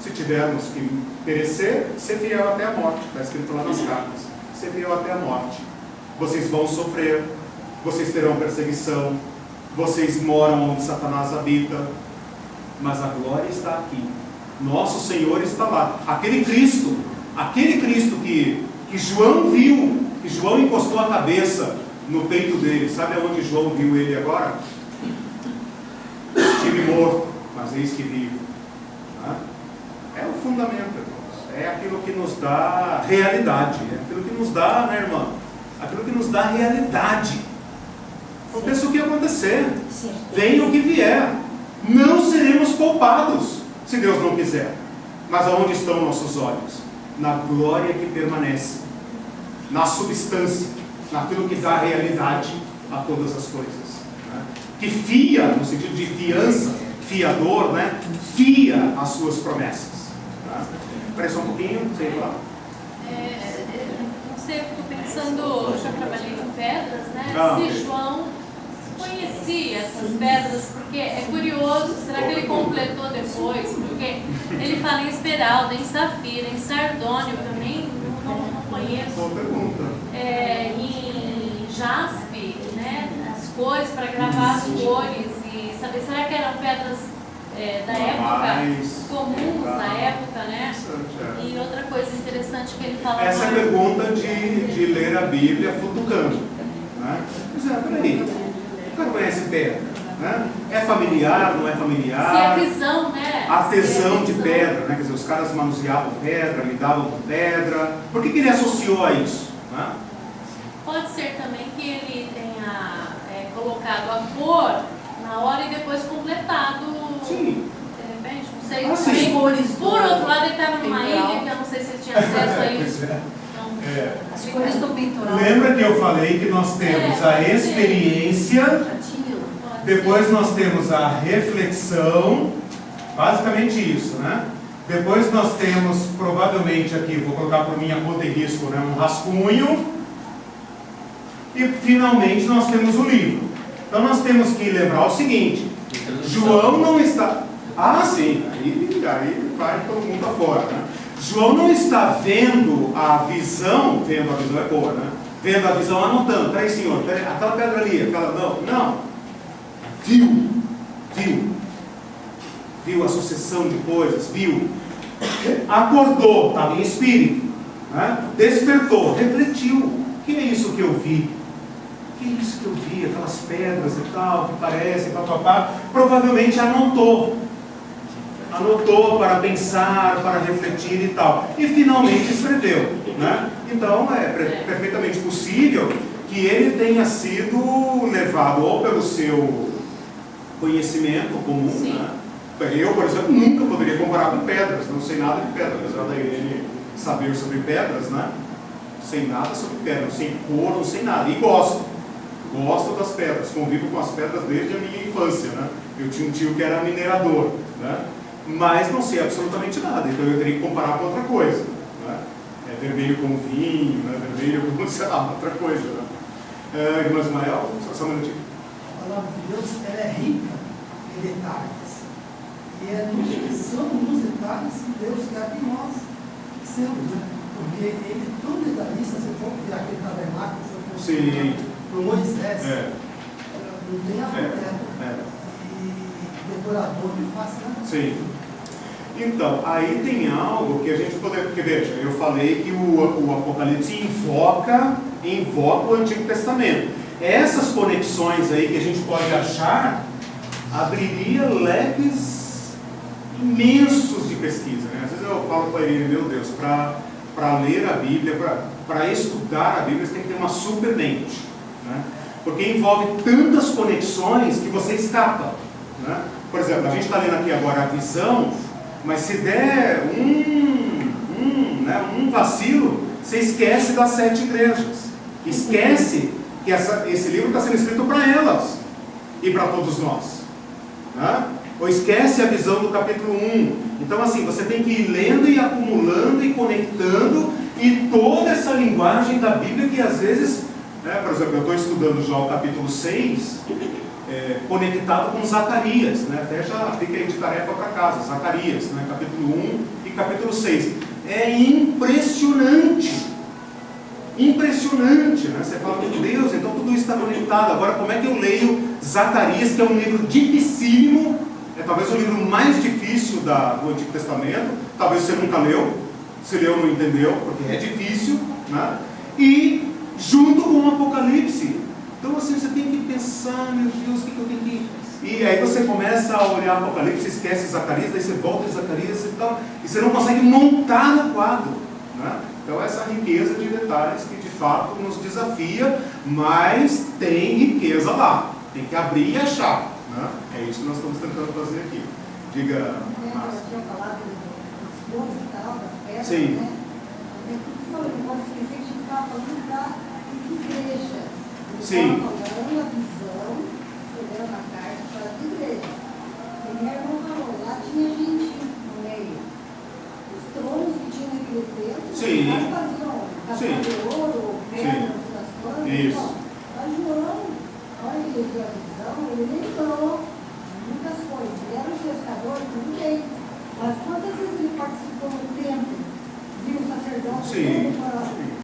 Se tivermos que perecer, ser fiel até a morte. Está escrito lá nas cartas. Ser fiel até a morte. Vocês vão sofrer, vocês terão perseguição, vocês moram onde Satanás habita, mas a glória está aqui. Nosso Senhor está lá. Aquele Cristo que João viu, que João encostou a cabeça no peito dele. Sabe aonde João viu ele agora? Estive morto, mas eis que vivo. Né? É o fundamento, irmãos. É aquilo que nos dá realidade. É aquilo que nos dá, né, irmã? Aquilo que nos dá realidade. Aconteça o que acontecer. Venha o que vier. Não seremos poupados, se Deus não quiser. Mas aonde estão nossos olhos? Na glória que permanece, na substância, naquilo que dá realidade a todas as coisas, né? Que fia, no sentido de fiança, fiador, né? Fia as suas promessas, né? Espera só um pouquinho, sei lá. Não sei, eu fico pensando, eu já trabalhei com pedras, né? Se João conhecia essas pedras, porque é curioso, será que ele completou depois? Porque ele fala em esmeralda, em safira, em sardônio também, não conheço. Boa pergunta. Em jaspe, né? As cores, para gravar as cores e saber, será que eram pedras da época, comuns na época, né? E outra coisa interessante que ele fala... Essa é a pergunta de ler a Bíblia futucando, né? Mas peraí, o cara conhece pedra, né? É familiar, não é familiar? Se é visão, né? Artesão de pedra, né? Quer dizer, os caras manuseavam pedra, lidavam com pedra. Por que ele associou a isso? Né? Pode ser também que ele tenha colocado a cor na hora e depois completado. Sim. De repente, não sei. Ah, sim. Por outro lado, ele estava numa ilha que eu não sei se ele tinha acesso a isso. As cores do peitoral. Lembra que eu falei que nós temos a experiência, depois nós temos a reflexão, basicamente isso, né? Depois nós temos, provavelmente aqui, vou colocar por minha conta e risco, né, um rascunho, e finalmente nós temos o livro. Então nós temos que lembrar o seguinte: João não está... Ah, sim, aí vai todo mundo afora, né? João não está vendo a visão é boa, né? Vendo a visão, anotando, peraí senhor, peraí, aquela pedra ali, aquela não. Viu a sucessão de coisas, viu, acordou, estava em espírito, né? Despertou, refletiu, o que é isso que eu vi? O que é isso que eu vi? Aquelas pedras e tal, que parecem, papapá, provavelmente anotou para pensar, para refletir e tal. E finalmente escreveu, né? Então é perfeitamente possível que ele tenha sido levado ou pelo seu conhecimento comum, né? Eu, por exemplo, nunca poderia comparar com pedras, não sei nada de pedras, apesar da Irene saber sobre pedras, né? Sem nada sobre pedras, sem cor, não sei nada. E gosto das pedras, convivo com as pedras desde a minha infância, né? Eu tinha um tio que era minerador, né? Mas não sei absolutamente nada, então eu teria que comparar com outra coisa, né? É vermelho com vinho, né? Vermelho com, sei lá, outra coisa, né? Irmã Ismael, só um minutinho. A palavra de Deus, ela é rica em detalhes, e é nos detalhes que Deus quer que nós fixemos, né? Porque ele é tão detalhista, se for criar aquele tabernáculo, foi construído por Moisés, não tem arquiteto. Decorador de face, né? Sim. Então, aí tem algo que a gente poderia... Porque veja, eu falei que o Apocalipse invoca o Antigo Testamento. Essas conexões aí que a gente pode achar abriria leques imensos de pesquisa, né? Às vezes eu falo para ele, meu Deus, para ler a Bíblia, para estudar a Bíblia, você tem que ter uma super mente, né? Porque envolve tantas conexões que você escapa, né? Por exemplo, a gente está lendo aqui agora a visão, mas se der um vacilo, você esquece das 7 igrejas. Esquece que esse livro está sendo escrito para elas e para todos nós, né? Ou esquece a visão do capítulo 1. Então assim, você tem que ir lendo e acumulando e conectando, e toda essa linguagem da Bíblia que às vezes, né, por exemplo, eu estou estudando já o capítulo 6, conectado com Zacarias, né? Até já fica aí de tarefa para casa, Zacarias, né? Capítulo 1 e capítulo 6. É impressionante, né? Você fala, meu Deus, então tudo isso está conectado. Agora, como é que eu leio Zacarias, que é um livro dificílimo, talvez o livro mais difícil do Antigo Testamento, talvez você nunca leu, se leu não entendeu, porque é difícil, né? E junto com o Apocalipse, Então assim, você tem que pensar, meu Deus, o que eu tenho que... E aí você começa a olhar Apocalipse, esquece Zacarias, daí você volta em Zacarias e tal, e você não consegue montar no quadro, né? Então essa riqueza de detalhes que de fato nos desafia, mas tem riqueza lá, tem que abrir e achar, né? É isso que nós estamos tentando fazer aqui. Diga, Eu Márcia. tinha falado dos povos e tal, das pedras, Sim. né? Eu posso esquecer que a gente estava falando das igrejas. Sim. Estava falando a visão, escrevendo na carta para as igrejas. Primeiro não falou, lá tinha gente no meio. Os tronos que tinham naquele tempo, Sim. lá faziam Sim. casal de ouro, pedras, das coisas. Isso. Mas João, olha, ele viu a visão, ele lembrou muitas coisas. Ele era um pescador, tudo bem. Mas quantas vezes ele participou no templo? Viu o sacerdote? Sim. Para Sim.